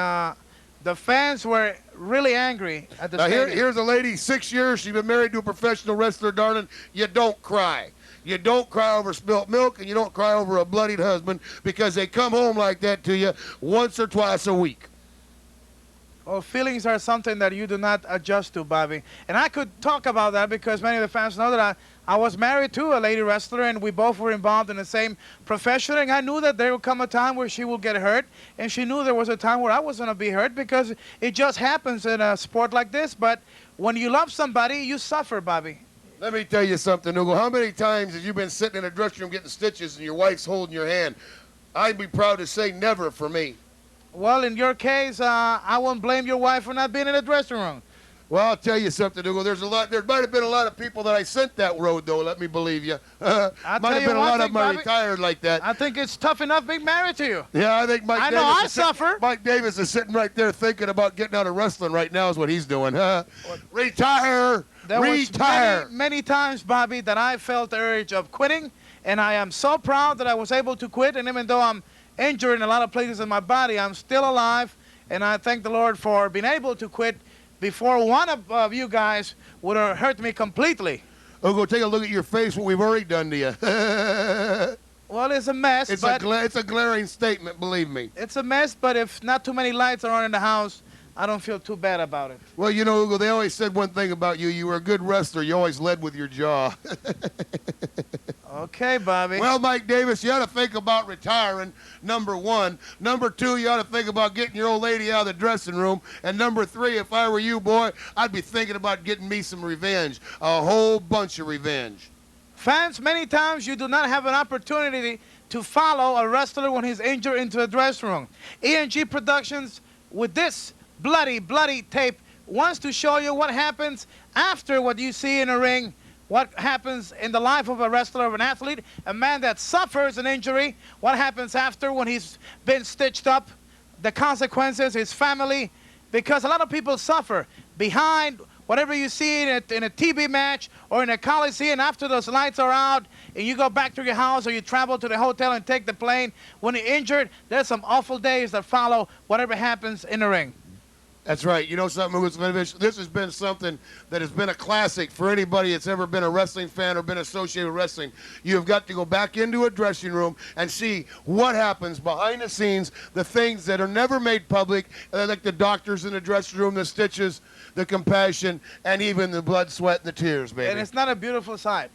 the fans were really angry at the stadium. Here's a lady, 6 years. She's been married to a professional wrestler, darling. You don't cry. You don't cry over spilt milk, and you don't cry over a bloodied husband, because they come home like that to you once or twice a week. Well, feelings are something that you do not adjust to, Bobby. And I could talk about that because many of the fans know that I was married to a lady wrestler, and we both were involved in the same profession. And I knew that there would come a time where she would get hurt, and she knew there was a time where I was going to be hurt, because it just happens in a sport like this. But when you love somebody, you suffer, Bobby. Let me tell you something, Hugo. How many times have you been sitting in a dressing room getting stitches and your wife's holding your hand? I'd be proud to say never for me. Well, in your case, I won't blame your wife for not being in the dressing room. Well, I'll tell you something, Hugo. There might have been a lot of people that I sent that road, though. Let me believe you. Might have been a lot of them retired like that. I think it's tough enough being married to you. Yeah, I think Mike Davis. I know I suffer. Mike Davis is sitting right there thinking about getting out of wrestling right now. Is what he's doing. Retire. There Retire. was many times, Bobby, that I felt the urge of quitting, and I am so proud that I was able to quit. And even though I'm injured in a lot of places in my body, I'm still alive, and I thank the Lord for being able to quit before one of you guys would have hurt me completely. Hugo, take a look at your face, what we've already done to you. Well, it's a mess. It's a glaring statement, believe me. It's a mess, but if not too many lights are on in the house, I don't feel too bad about it. Well, you know, Hugo, they always said one thing about you. You were a good wrestler. You always led with your jaw. Okay, Bobby. Well, Mike Davis, you ought to think about retiring, number one. Number two, you ought to think about getting your old lady out of the dressing room. And number three, if I were you, boy, I'd be thinking about getting me some revenge. A whole bunch of revenge. Fans, many times you do not have an opportunity to follow a wrestler when he's injured into the dressing room. E&G Productions, with this bloody tape, wants to show you what happens after what you see in a ring. What happens in the life of a wrestler, of an athlete, a man that suffers an injury, what happens after when he's been stitched up, the consequences, his family, because a lot of people suffer behind whatever you see in a TV match or in a Coliseum. After those lights are out and you go back to your house or you travel to the hotel and take the plane, when you're injured, there's some awful days that follow whatever happens in the ring. That's right. You know something, this has been something that has been a classic for anybody that's ever been a wrestling fan or been associated with wrestling. You've got to go back into a dressing room and see what happens behind the scenes, the things that are never made public, like the doctors in the dressing room, the stitches, the compassion, and even the blood, sweat, and the tears, baby. And it's not a beautiful sight.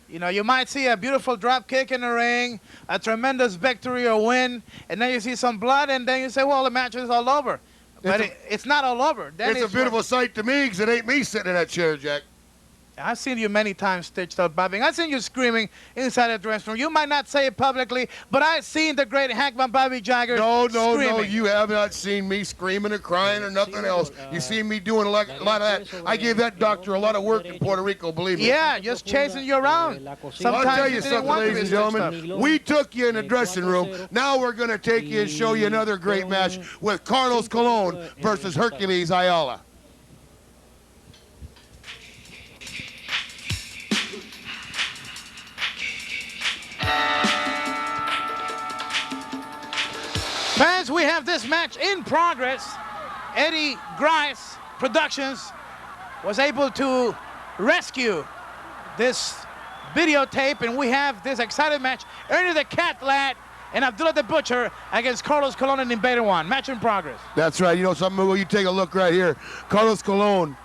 You know, you might see a beautiful drop kick in the ring, a tremendous victory or win, and then you see some blood, and then you say, well, the match is all over. But it's not all over. It's a beautiful sight to me because it ain't me sitting in that chair, Jack. I've seen you many times stitched up, Bobby. I've seen you screaming inside the dressing room. You might not say it publicly, but I've seen the great Hackman Bobby Jagger screaming. No, you have not seen me screaming or crying or nothing else. You see me doing a lot of that. I gave that doctor a lot of work in Puerto Rico, believe me. Yeah, just chasing you around. Sometimes I'll tell you something, ladies and gentlemen. We took you in the dressing room. Now we're going to take you and show you another great match with Carlos Colon versus Hercules Ayala. Fans, we have this match in progress. Eddie Grice Productions was able to rescue this videotape, and we have this exciting match. Ernie the Cat Lad and Abdullah the Butcher against Carlos Colon and Invader I. Match in progress. That's right. You know something, you take a look right here. Carlos Colon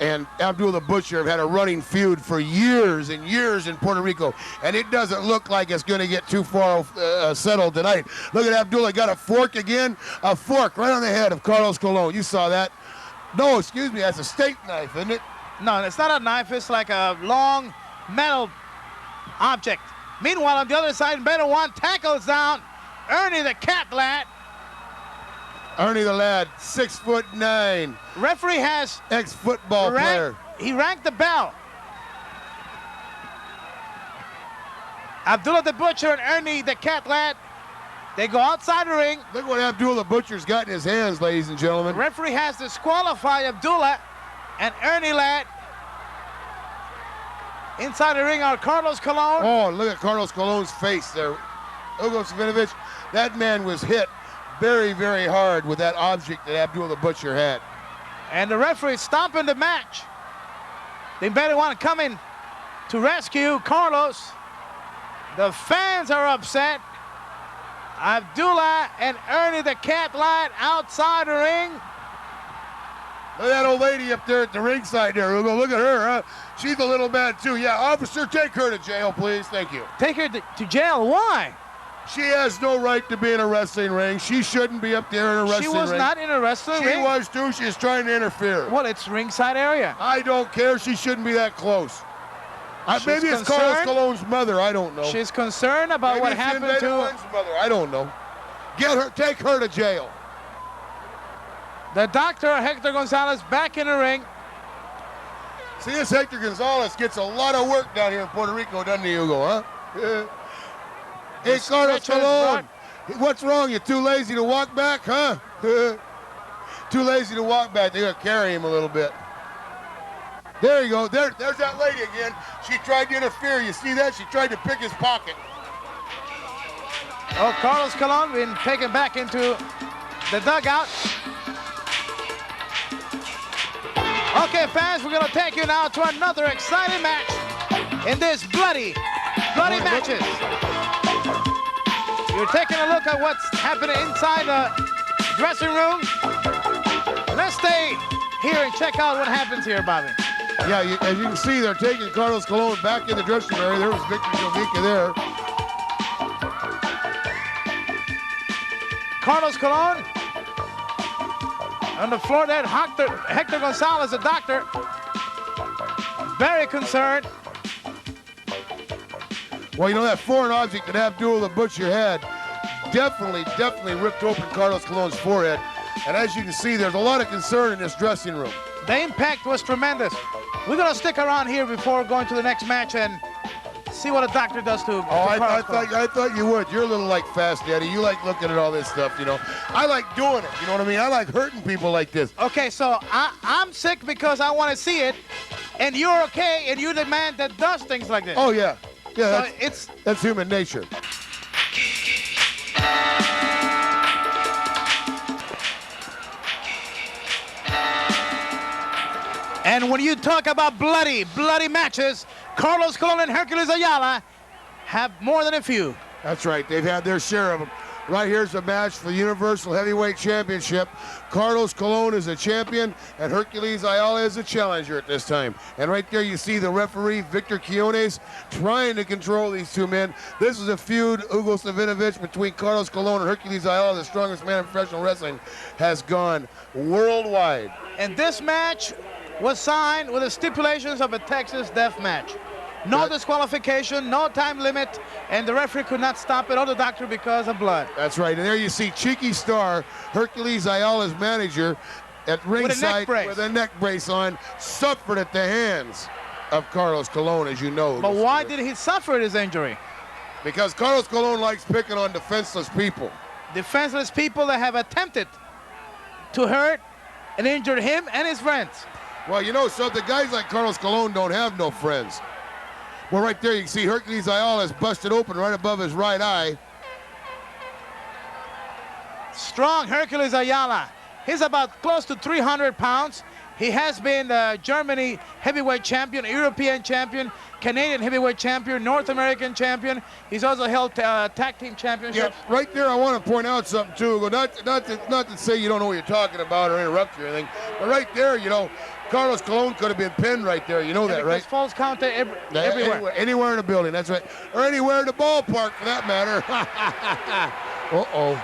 and Abdullah the Butcher have had a running feud for years and years in Puerto Rico, and it doesn't look like it's going to get too far settled tonight. Look at Abdullah, got a fork again, a fork right on the head of Carlos Colon. You saw that? No, excuse me, that's a steak knife, isn't it? No, it's not a knife. It's like a long metal object. Meanwhile, on the other side, Invader I tackles down Ernie the Cat Lad. Ernie the Lad, 6'9". Referee has Ex-football player. He ranked the bell. Abdullah the Butcher and Ernie the Cat Lad, they go outside the ring. Look what Abdullah the Butcher's got in his hands, ladies and gentlemen. The referee has disqualified Abdullah and Ernie Lad. Inside the ring are Carlos Colon. Oh, look at Carlos Colon's face there. Hugo Savinovich, that man was hit very, very hard with that object that Abdullah the Butcher had. And the referee is stopping the match. They better want to come in to rescue Carlos. The fans are upset. Abdullah and Ernie the Cat Lad outside the ring. Look at that old lady up there at the ringside there, Hugo. Look at her, huh? She's a little mad too. Yeah, officer, take her to jail, please. Thank you. Take her to jail. Why? She has no right to be in a wrestling ring. She shouldn't be up there in a wrestling ring. She was not in a wrestling ring. She was too. She's trying to interfere. Well, it's ringside area. I don't care. She shouldn't be that close. Maybe it's Carlos Colon's mother. I don't know. She's concerned about what happened to Invader I's mother. I don't know. Get her. Take her to jail. The doctor, Hector Gonzalez, back in the ring. See, this Hector Gonzalez gets a lot of work down here in Puerto Rico, doesn't he, Hugo, huh? Hey, Carlos Colon, what's wrong? You too lazy to walk back, huh? Too lazy to walk back. They're going to carry him a little bit. There you go. There's that lady again. She tried to interfere. You see that? She tried to pick his pocket. Oh, Carlos Colon being taken back into the dugout. Okay, fans, we're going to take you now to another exciting match in this bloody matches. You're taking a look at what's happening inside the dressing room. Let's stay here and check out what happens here, Bobby. Yeah, as you can see, they're taking Carlos Colon back in the dressing area. There was Victor Jovica there. Carlos Colon on the floor there. Hector Gonzalez, the doctor, very concerned. Well, you know, that foreign object that Abdullah the Butcher had definitely ripped open Carlos Colon's forehead. And as you can see, there's a lot of concern in this dressing room. The impact was tremendous. We're going to stick around here before going to the next match and see what a doctor does to I thought you would. You're a little like Fast Daddy. You like looking at all this stuff, you know. I like doing it, you know what I mean? I like hurting people like this. Okay, so I'm sick because I want to see it, and you're okay, and you're the man that does things like this. Oh, yeah. Yeah, so that's human nature. And when you talk about bloody matches, Carlos Colon and Hercules Ayala have more than a few. That's right. They've had their share of them. Right here's a match for the Universal Heavyweight Championship. Carlos Colon is a champion, and Hercules Ayala is a challenger at this time. And right there you see the referee, Victor Quiones, trying to control these two men. This is a feud, Hugo Savinovich, between Carlos Colon and Hercules Ayala, the strongest man in professional wrestling, has gone worldwide. And this match was signed with the stipulations of a Texas death match. No disqualification, no time limit, and the referee could not stop it or the doctor because of blood. That's right, and there you see Chicky Starr, Hercules Ayala's manager, at ringside with a neck brace on, suffered at the hands of Carlos Colon, as you know. But why did he suffer his injury? Because Carlos Colon likes picking on defenseless people. Defenseless people that have attempted to hurt and injure him and his friends. Well, you know something, guys like Carlos Colon don't have no friends. Well, right there you can see Hercules Ayala is busted open right above his right eye. Strong Hercules Ayala. He's about close to 300 pounds. He has been the Germany heavyweight champion, European champion, Canadian heavyweight champion, North American champion. He's also held tag team championships. Yeah, right there I want to point out something too. Not to say you don't know what you're talking about or interrupt you or anything, but right there, you know, Carlos Colon could have been pinned right there. You know that, right? Falls count everywhere. Anywhere in the building, that's right. Or anywhere in the ballpark, for that matter. Uh-oh.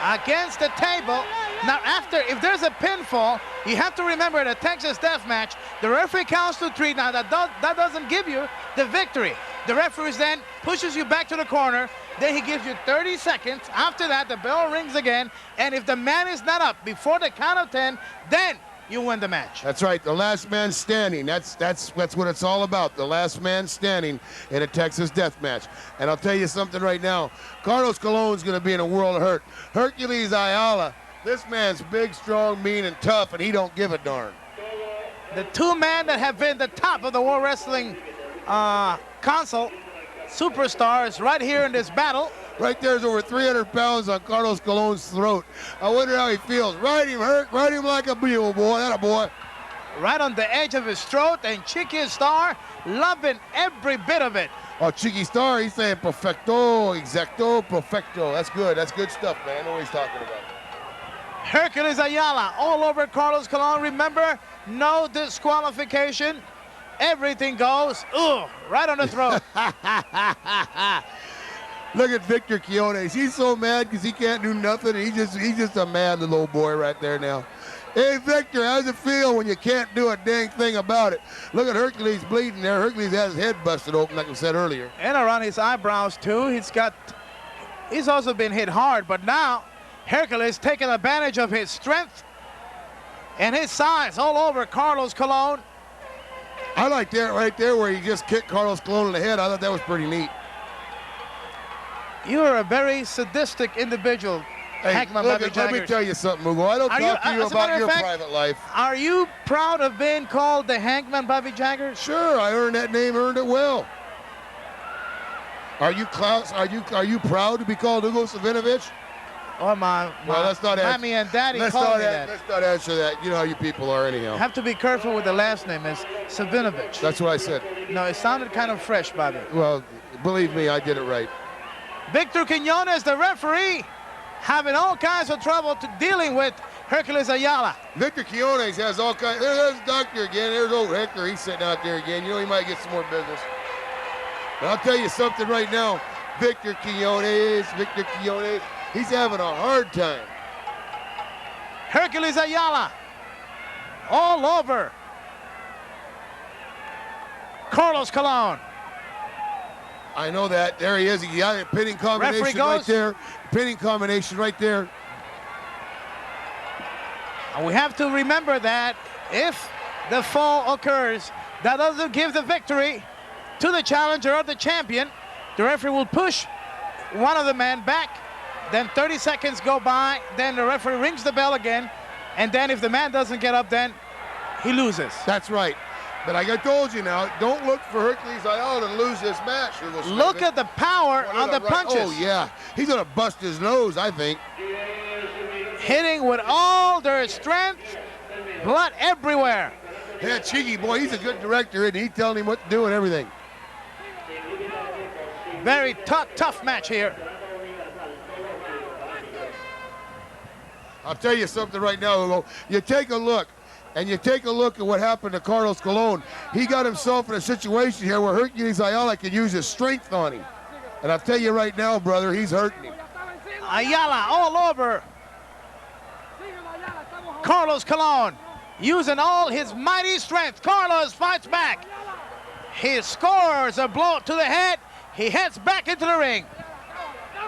Against the table. Now, if there's a pinfall, you have to remember the Texas death match, the referee counts to 3. Now, that doesn't give you the victory. The referee then pushes you back to the corner, Then he gives you 30 seconds. After that, the bell rings again. And if the man is not up before the count of 10, then you win the match. That's right, the last man standing. That's what it's all about, the last man standing in a Texas death match. And I'll tell you something right now, Carlos Colon's going to be in a world of hurt. Hercules Ayala, this man's big, strong, mean, and tough, and he don't give a darn. The two men that have been the top of the World Wrestling console superstars right here in this battle. Right there's over 300 pounds on Carlos Colon's throat. I wonder how he feels. Ride him, Herc. Ride him like a mule, boy. That a boy. Right on the edge of his throat, and Chicky Starr loving every bit of it. Oh, Chicky Starr, he's saying perfecto, exacto, perfecto. That's good. That's good stuff, man. I know what he's talking about. Hercules Ayala all over Carlos Colon. Remember, no disqualification. Everything goes, ooh, right on the throat. Look at Victor Quiones. He's so mad because he can't do nothing. He's just a mad little old boy right there now. Hey, Victor, how's it feel when you can't do a dang thing about it? Look at Hercules bleeding there. Hercules has his head busted open, like I said earlier. And around his eyebrows, too. He's also been hit hard, but now Hercules taking advantage of his strength and his size all over Carlos Colon. I like that right there where he just kicked Carlos Colon in the head. I thought that was pretty neat. You are a very sadistic individual, Hey, Hackman look, Bobby let me Jaggers. tell you something, Mugo. I don't talk to you as a matter about of your fact, private life. Are you proud of being called the Hankman Bobby Jaggers? Sure, I earned that name, earned it well. Are you Klaus? Are you proud to be called Hugo Savinovich? Oh, my Well, let's not answer. Mommy and Daddy Let's called not, me that. let's not answer that. You know how you people are anyhow. Have to be careful with the last name. It's Savinovich. That's what I said. No, it sounded kind of fresh, Bobby. Well, believe me, I did it right. Victor Quinones, the referee, having all kinds of trouble dealing with Hercules Ayala. Victor Quiones has all kinds. There's the doctor again. There's old Hector. He's sitting out there again. You know he might get some more business. But I'll tell you something right now. Victor Quinones, he's having a hard time. Hercules Ayala all over Carlos Colon. I know that. There he is. He got a pinning combination right there. Pinning combination right there. And we have to remember that if the fall occurs, that doesn't give the victory to the challenger or the champion. The referee will push one of the men back. Then 30 seconds go by. Then the referee rings the bell again. And then if the man doesn't get up, then he loses. That's right. But like I told you now, don't look for Hercules Ayala to lose this match. Look at the power on the punches. Oh, yeah. He's going to bust his nose, I think. Hitting with all their strength. Blood everywhere. Yeah, Chicky, boy, he's a good director, and he's telling him what to do and everything. Very tough match here. I'll tell you something right now, Hugo. You take a look. And you take a look at what happened to Carlos Colon. He got himself in a situation here where Hercules Ayala can use his strength on him. And I'll tell you right now, brother, he's hurting him. Ayala all over Carlos Colon, using all his mighty strength. Carlos fights back. He scores a blow to the head. He heads back into the ring.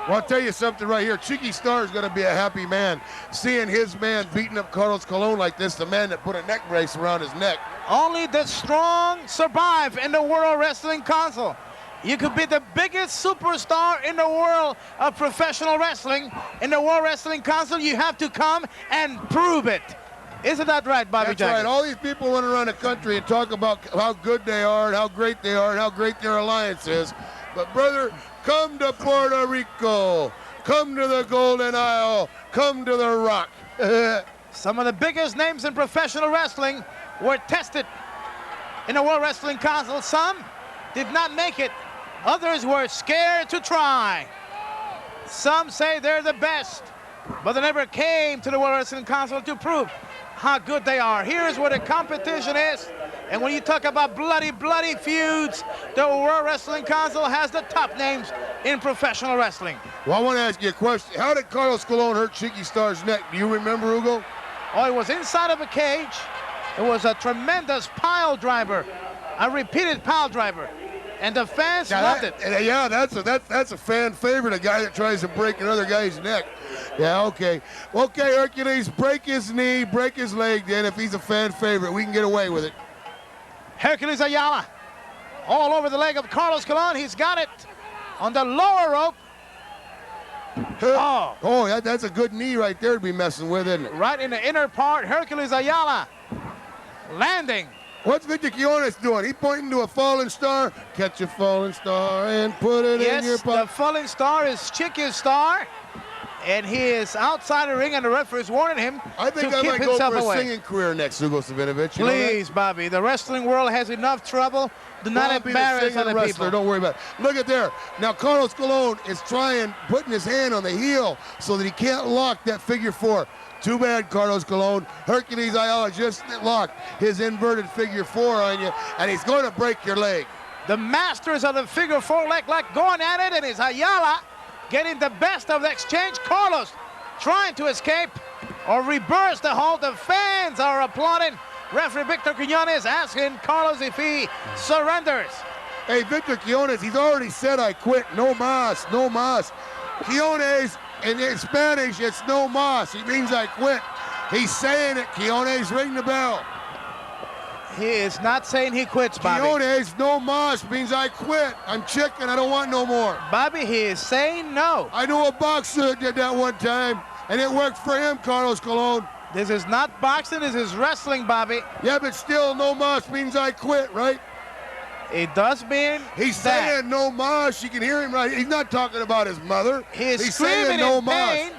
Well, I'll tell you something right here. Chicky Starr is going to be a happy man seeing his man beating up Carlos Colon like this, the man that put a neck brace around his neck. Only the strong survive in the World Wrestling Council. You could be the biggest superstar in the world of professional wrestling. In the World Wrestling Council, you have to come and prove it. Isn't that right, Bobby That's Jackson? right. All these people run around the country and talk about how good they are and how great they are and how great their alliance is. But, brother, come to Puerto Rico. Come to the Golden Isle. Come to the Rock. Some of the biggest names in professional wrestling were tested in the World Wrestling Council. Some did not make it. Others were scared to try. Some say they're the best, but they never came to the World Wrestling Council to prove how good they are. Here's where the competition is. And when you talk about bloody feuds, the World Wrestling Council has the top names in professional wrestling. Well, I want to ask you a question. How did Carlos Colon hurt Chicky Starr's neck? Do you remember, Hugo? Oh, it was inside of a cage. It was a tremendous pile driver, a repeated pile driver. and the fans loved it. Yeah, that's a fan favorite, a guy that tries to break another guy's neck. Yeah, okay. Okay, Hercules, break his knee, break his leg then. If he's a fan favorite, we can get away with it. Hercules Ayala all over the leg of Carlos Colon. He's got it on the lower rope. Oh, that's a good knee right there to be messing with, isn't it? Right in the inner part, Hercules Ayala landing. What's Victor Quinones doing? He pointing to a falling star. Catch a falling star and put it in your pocket. Yes, the falling star is Chicky's star, and he is outside the ring, and the referee is warning him I think to I keep might go himself for away. a singing career next, Hugo Savinovich. Please, Bobby, the wrestling world has enough trouble. Do not embarrass other people. Don't worry about it. Look at there. Now Carlos Colon is putting his hand on the heel so that he can't lock that figure 4. Too bad, Carlos Colon. Hercules Ayala just locked his inverted figure 4 on you, and he's going to break your leg. The masters of the figure 4 leg lock going at it, and it's Ayala getting the best of the exchange. Carlos trying to escape or reverse the hold. The fans are applauding. Referee Victor Quinones asking Carlos if he surrenders. Hey, Victor Quinones, he's already said I quit. No mas, no mas. Quinones, in Spanish, it's no mas. It means I quit. He's saying it. Quinones, ring the bell. He is not saying he quits, Bobby. Quinones, no mas means I quit. I'm chicken. I don't want no more. Bobby, he is saying no. I know a boxer that did that one time, and it worked for him, Carlos Colon. This is not boxing, this is wrestling, Bobby. Yeah, but still, no mas means I quit, right? It does mean He's saying no mas. You can hear him right. He's not talking about his mother. He's saying screaming no in mas. pain.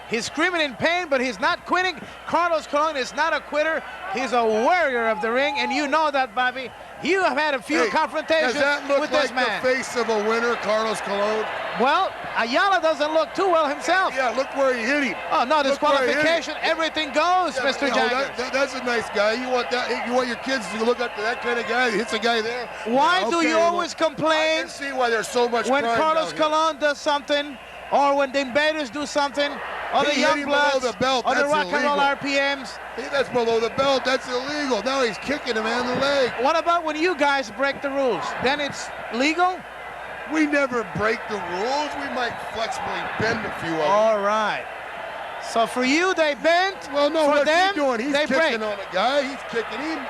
He's screaming in pain, but he's not quitting. Carlos Colon is not a quitter. He's a warrior of the ring, and you know that, Bobby. You have had a few confrontations does that look with like this man. The face of a winner, Carlos Colon? Well, Ayala doesn't look too well himself. Yeah, look where he hit him. Oh, no, Look where he hit him. disqualification. Everything goes, Yeah, Mr. you know, Jagger. that's a nice guy. You want that? You want your kids to look up to that kind of guy? He hits a guy there. Why Yeah, do okay, you always I complain can see why there's so much when crime Carlos down here. Colon does something, or when the Invaders do something, or the He hit Young him below Bloods, the belt. or the That's Rock and Roll illegal. RPMs? Hey, that's below the belt. That's illegal. Now he's kicking him in the leg. What about when you guys break the rules? Then it's legal? We never break the rules. We might flexibly bend a few of them. All right. So for you, they bent. Well, no, for what's them, he doing? He's they kicking break. on a guy. He's kicking him.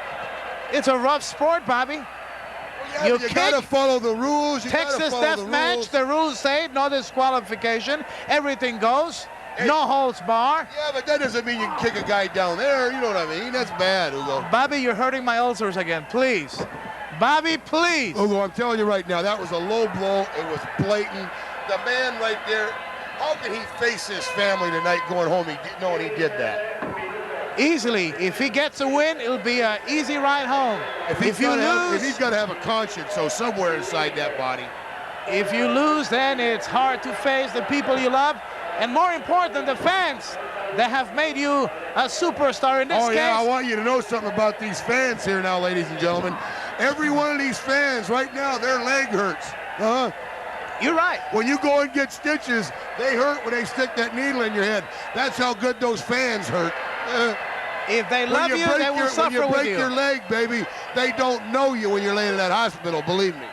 It's a rough sport, Bobby. Yeah, You but you gotta kick. follow the rules. You Texas gotta follow death the match, rules. the rules say no disqualification. Everything goes. Hey. No holds bar. Yeah, but that doesn't mean you can kick a guy down there. You know what I mean? That's bad, Hugo. Bobby, you're hurting my ulcers again. Please. Bobby, please. Hugo, I'm telling you right now, that was a low blow. It was blatant. The man right there, how can he face his family tonight going home knowing he did that? Easily. If he gets a win, it'll be an easy ride home. If you lose, he's got to have a conscience, so somewhere inside that body. if you lose, then it's hard to face the people you love, and more important, the fans that have made you a superstar in this case. Yeah, I want you to know something about these fans here now, ladies and gentlemen. Every one of these fans right now, their leg hurts. You're right. When you go and get stitches, they hurt when they stick that needle in your head. That's how good those fans hurt. If they love you, they will suffer with you. When you break your leg, baby, they don't know you when you're laying in that hospital, believe me.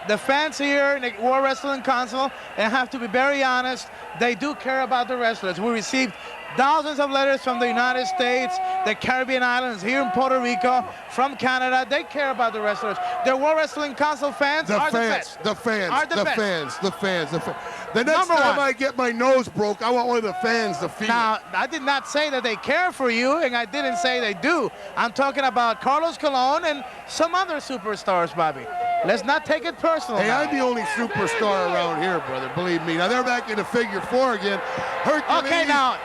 The fans here in the World Wrestling Council, and I have to be very honest, they do care about the wrestlers. We received thousands of letters from the United States, the Caribbean islands, here in Puerto Rico, from Canada. They care about the wrestlers. The World Wrestling Council fans are the best. The fans, Are the best. fans. The next Number time one. I get my nose broke, I want one of the fans to feel it. Now, I did not say that they care for you, and I didn't say they do. I'm talking about Carlos Colon and some other superstars, Bobby. Let's not take it personal. Hey, now. I'm the only superstar around here, brother, believe me. Now, they're back into figure 4 again. Hercules. Okay, now,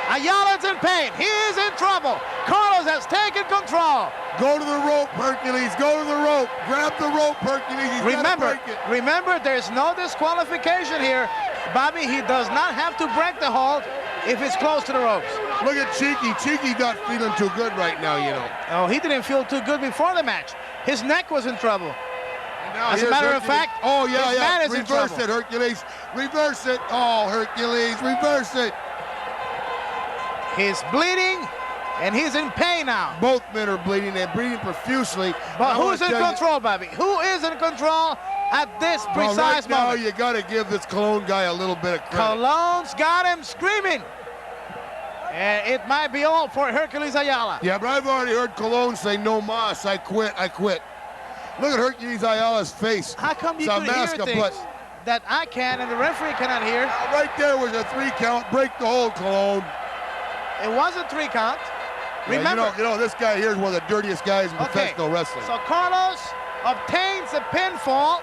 Ayala's in pain. He is in trouble. Carlos has taken control. Go to the rope, Hercules. Go to the rope. Grab the rope, Hercules. He's gotta break it. Remember, there's no disqualification here. Bobby, he does not have to break the hold if it's close to the ropes. Look at Chicky. Chicky not feeling too good right now, you know. Oh, he didn't feel too good before the match. His neck was in trouble. Now As a here's matter of Hercules. fact, oh yeah, his man is in reverse trouble. it, Hercules. Reverse it. Oh, Hercules, reverse it. He's bleeding, and he's in pain now. Both men are bleeding. They're bleeding profusely. But I wanna who's in tell you- control, Bobby? Who is in control at this Well, precise right now, moment. you got to give this Colon guy a little bit of credit. Colon's got him screaming. And it might be all for Hercules Ayala. Yeah, but I've already heard Colon say, no mas, I quit, I quit. Look at Hercules Ayala's face. How come you It's a could hear mask of things blood. that I can and the referee cannot hear? Right there was a 3 count. Break the hold, Colon. It was a 3 count. Yeah, Remember, you know, this guy here is one of the dirtiest guys in professional wrestling. so Carlos obtains a pinfall.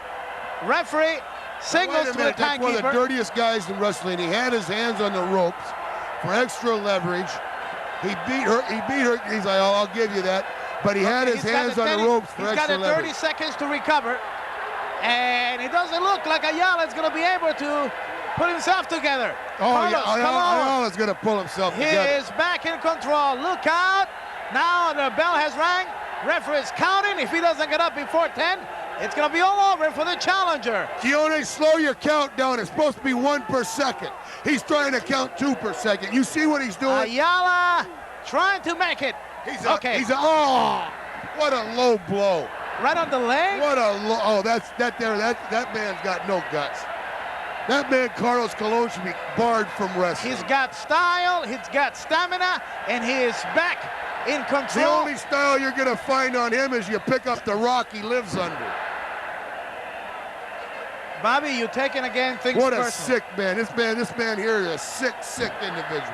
Referee signals Wait a to the minute, that's one of the timekeeper. dirtiest guys in wrestling. He had his hands on the ropes for extra leverage. He beat Hercules Ayala, I'll give you that. But he had his He's got hands the on 30 the ropes for He's extra got the 30 leverage. seconds to recover. And it doesn't look like Ayala is going to be able to put himself together. Oh, Carlos, yeah, come on. Ayala's going to pull himself He together. is back in control. Look out. Now the bell has rang. Referee is counting. If he doesn't get up before 10, it's going to be all over for the challenger. Keone, slow your count down. It's supposed to be 1 per second. He's trying to count 2 per second. You see what he's doing? Ayala trying to make it. Oh, what a low blow. Right on the leg. What a low, oh, that man's got no guts. That man, Carlos Colon, should be barred from wrestling. He's got style, he's got stamina, and he is back in The control. only style you're going to find on him is you pick up the rock he lives under. Bobby, you're taking again things What a personal. sick man. This man here is a sick individual.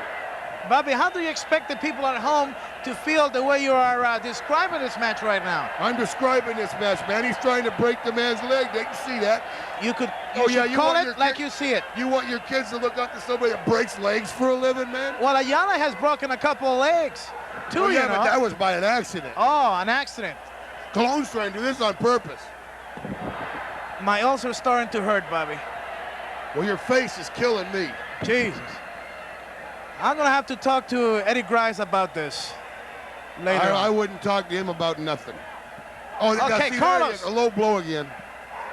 Bobby, how do you expect the people at home to feel the way you are describing this match right now? I'm describing this match, man. He's trying to break the man's leg. They can see that. You should you call want it your like kid- you see it. You want your kids to look up to somebody that breaks legs for a living, man? Well, Ayala has broken a couple of legs, too, Oh, you yeah, know. but that was by an accident. Oh, an accident. Colon's trying to do this on purpose. My ulcer's starting to hurt, Bobby. Well, your face is killing me. Jesus. I'm going to have to talk to Eddie Grice about this later I on. wouldn't talk to him about nothing. Oh, Okay, now, see, there Carlos. it is, a low blow again.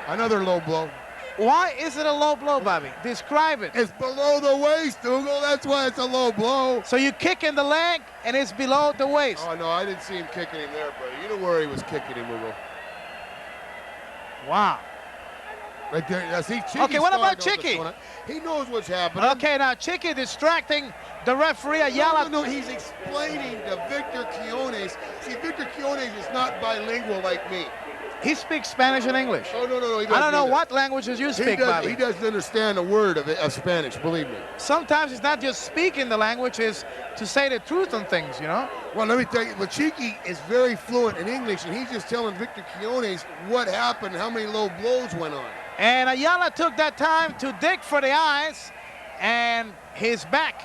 Another low blow. Why is it a low blow, Bobby? Describe it. It's below the waist, Dougal. That's why it's a low blow. So you kick in the leg, and it's below the waist. Oh, no, I didn't see him kicking him there, buddy. You know where he was kicking him, Dougal. Wow. Right there. Now, see, Chicky Okay, what Starr about knows what's Chicky? going on. He knows what's happening. Okay, now Chicky distracting the referee. Ayala. No, he's explaining to Victor Quiones. See, Victor Quiones is not bilingual like me. He speaks Spanish and English. Oh, no. He I doesn't don't know either. what languages you speak, Bobby. He doesn't understand a word of Spanish, believe me. Sometimes it's not just speaking the language, it's to say the truth on things, you know? Well, let me tell you, Chicky is very fluent in English, and he's just telling Victor Quiones what happened, how many low blows went on. And Ayala took that time to dig for the eyes and his back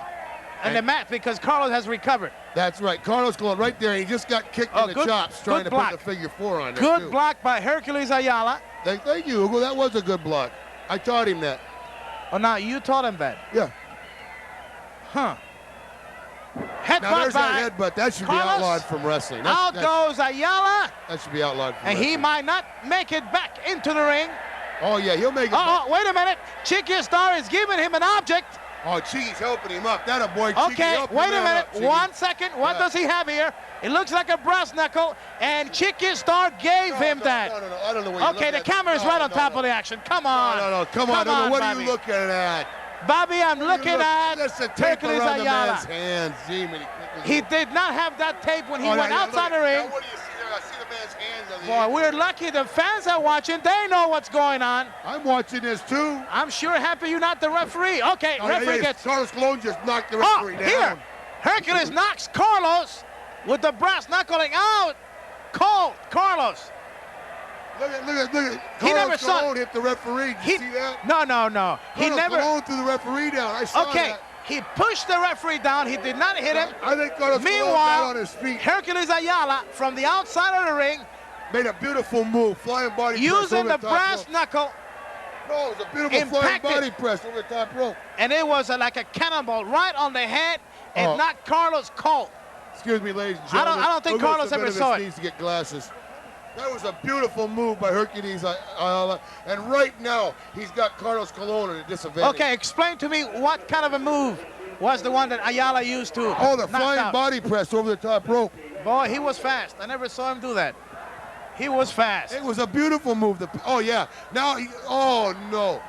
and the mat because Carlos has recovered. That's right. Carlos Colon right there. He just got kicked in the chops trying to put the figure 4 on there, Good too. block by Hercules Ayala. Thank you, Hugo. That was a good block. I taught him that. Oh, now you taught him that. Yeah. Huh. Now, Headbutt there's by that headbutt. That should be Carlos. outlawed from wrestling. Out goes Ayala, That should be outlawed from and wrestling. he might not make it back into the ring. Oh, yeah, he'll make it. Oh, wait a minute. Chicky Starr is giving him an object. Oh, Chicky's helping him up. That a boy, Chicky. Okay, Help wait the a man minute. up, Chicky. 1 second. What Yeah. does he have here? It looks like a brass knuckle, and Chicky Starr gave him that. No, I don't know what you're Okay, the looking at. camera's No, right on no, top no. of the action. Come on. No, come on. What are Bobby. you looking at? Bobby, I'm looking at That's the tape Hercules around the Ayala. man's hands. Gee, when He did not have that tape when he Oh, went yeah, outside look. the ring. Now, what do you see there? I see the man's hands on the Boy, apron. we're lucky the fans are watching. They know what's going on. I'm watching this too. I'm sure happy you're not the referee. Okay, referee gets... Carlos Colon just knocked the Oh, referee down. here. Hercules knocks Carlos with the brass knuckling out. Cold, Carlos. Look at. He never Carlos saw- Colon hit the referee. Did you see that? No. He Carlos never... Colon threw the referee down. I saw Okay, that. he pushed the referee down. He did not hit him. I think Carlos Colon got Meanwhile, on his feet. Hercules Ayala from the outside of the ring Made a beautiful move, flying body press using over the top brass rope. knuckle, No, it was a beautiful flying impacted. body press over the top rope. and it was like a cannonball right on the head and Oh. knocked Carlos cold. Excuse me, ladies and I don't- gentlemen. I don't think Hugo Carlos ever Sabinovich saw it. needs to get glasses. That was a beautiful move by Hercules Ayala, and right now he's got Carlos Colon at a disadvantage. Okay, explain to me what kind of a move was the one that Ayala used to Oh, the knock flying out. body press over the top rope. Boy, he was fast. I never saw him do that. He was fast. It was a beautiful move. Oh, yeah. Now, oh, no.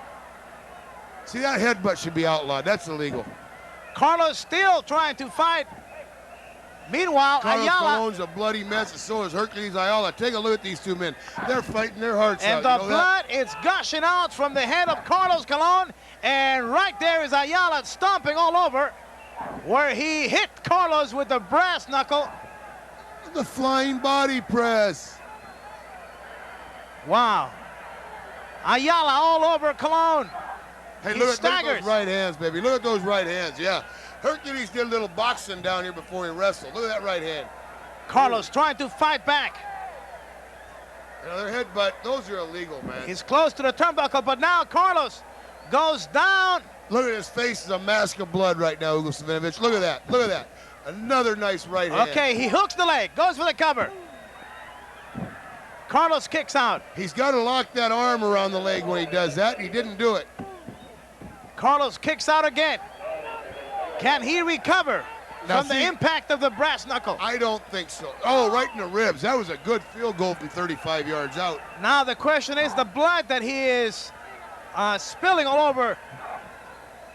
See, that headbutt should be outlawed. That's illegal. Carlos still trying to fight. Meanwhile, Carlos Ayala. Colon's a bloody mess, and so is Hercules Ayala. Take a look at these two men. They're fighting their hearts And out. the blood is gushing out from the head of Carlos Colon. And right there is Ayala stomping all over where he hit Carlos with the brass knuckle. The flying body press. Wow. Ayala all over Colon. Hey, He look at staggers. those right hands, baby. Look at those right hands, yeah. Hercules did a little boxing down here before he wrestled. Look at that right hand. Carlos trying to fight back. Another headbutt. Those are illegal, man. He's close to the turnbuckle, but now Carlos goes down. Look at his face. It's a mask of blood right now, Hugo Savinovich. Look at that. Look at that. Another nice right hand. Okay, he hooks the leg, goes for the cover. Carlos kicks out. He's got to lock that arm around the leg when he does that. He didn't do it. Carlos kicks out again. Can he recover Now, from the see, impact of the brass knuckle? I don't think so. Oh, right in the ribs. That was a good field goal from 35 yards out. Now the question is the blood that he is spilling all over.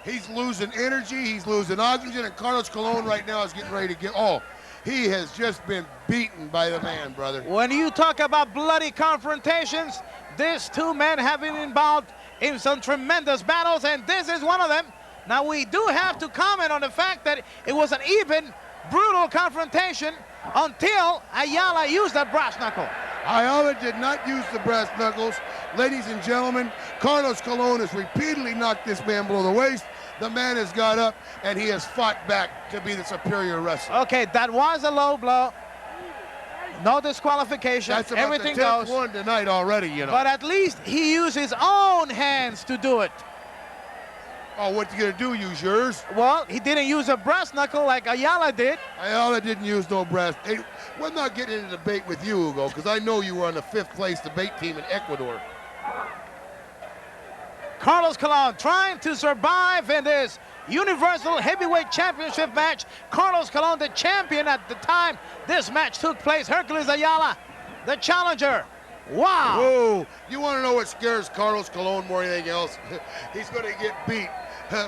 He's losing energy. He's losing oxygen. And Carlos Colon right now is getting ready to get... Oh, he has just been beaten by the man, brother. When you talk about bloody confrontations, these two men have been involved in some tremendous battles, and this is one of them. Now, we do have to comment on the fact that it was an even, brutal confrontation until Ayala used that brass knuckle. Ayala did not use the brass knuckles. Ladies and gentlemen, Carlos Colon has repeatedly knocked this man below the waist. The man has got up, and he has fought back to be the superior wrestler. Okay, that was a low blow. No disqualification. That's about Everything the 10th goes. one tonight already, you know. But at least he used his own hands to do it. Oh, what you gonna do? Use yours? Well, he didn't use a brass knuckle like Ayala did. Ayala didn't use no brass. Hey, we're not getting into debate with you, Hugo, because I know you were on the 5th place debate team in Ecuador. Carlos Colon trying to survive in this Universal Heavyweight Championship match. Carlos Colon, the champion at the time this match took place. Hercules Ayala, the challenger. Wow. Whoa. You want to know what scares Carlos Colon more than anything else? He's going to get beat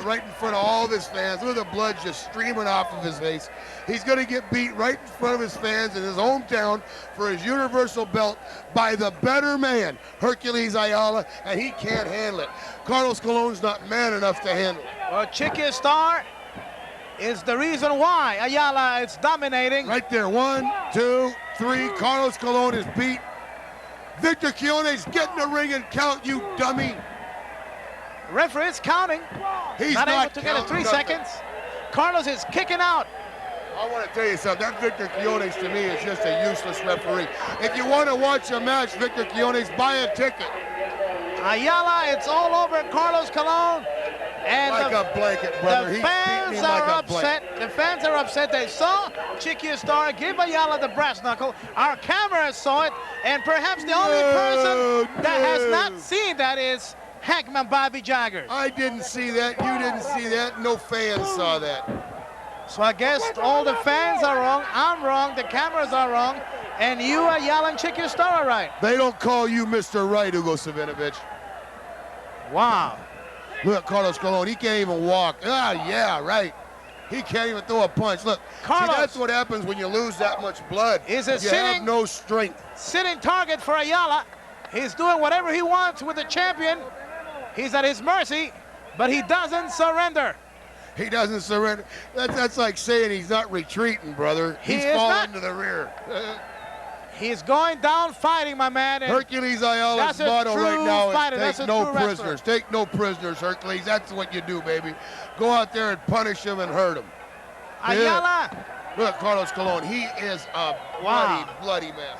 right in front of all of his fans. Look at the blood just streaming off of his face. He's going to get beat right in front of his fans in his hometown for his Universal belt by the better man, Hercules Ayala, and he can't handle it. Carlos Colon's not man enough to handle it. Well, Chicky Starr is the reason why Ayala is dominating. Right there, 1, 2, 3. Carlos Colon is beat. Victor Quiones, get in the ring and count, you dummy. Referee is counting. He's not able to get it. counting 3 nothing. seconds. Carlos is kicking out. I want to tell you something. That Victor Quiones to me is just a useless referee. If you want to watch a match, Victor Quiones, buy a ticket. Ayala, it's all over Carlos Colon. And Like a blanket, brother. the He's fans beating me are like a upset. The fans are upset. They saw Chicky Starr give Ayala the brass knuckle. Our cameras saw it, and perhaps the only person that has not seen that is Hackman Bobby Jaggers. I didn't see that. You didn't see that. No fans saw that. So I guess all the fans are wrong. I'm wrong. The cameras are wrong. And you, Ayala, and Chicky Starr are right. They don't call you Mr. Right, Hugo Savinovich. Wow. Look at Carlos Colon. He can't even walk. Ah, yeah, right. He can't even throw a punch. Look, Carlos. see, that's what happens when you lose that much blood. Is it you have sitting? no strength. Sitting target for Ayala. He's doing whatever he wants with the champion. He's at his mercy, but he doesn't surrender. He doesn't surrender. That's like saying he's not retreating, brother. He He's is falling not. to the rear. He's going down fighting, my man. and Hercules Ayala's that's a motto true right now fighter. is That's take a no true wrestler. prisoners. Take no prisoners, Hercules. That's what you do, baby. Go out there and punish him and hurt him. Ayala, Look at Carlos Colon. He is a Wow. bloody mess.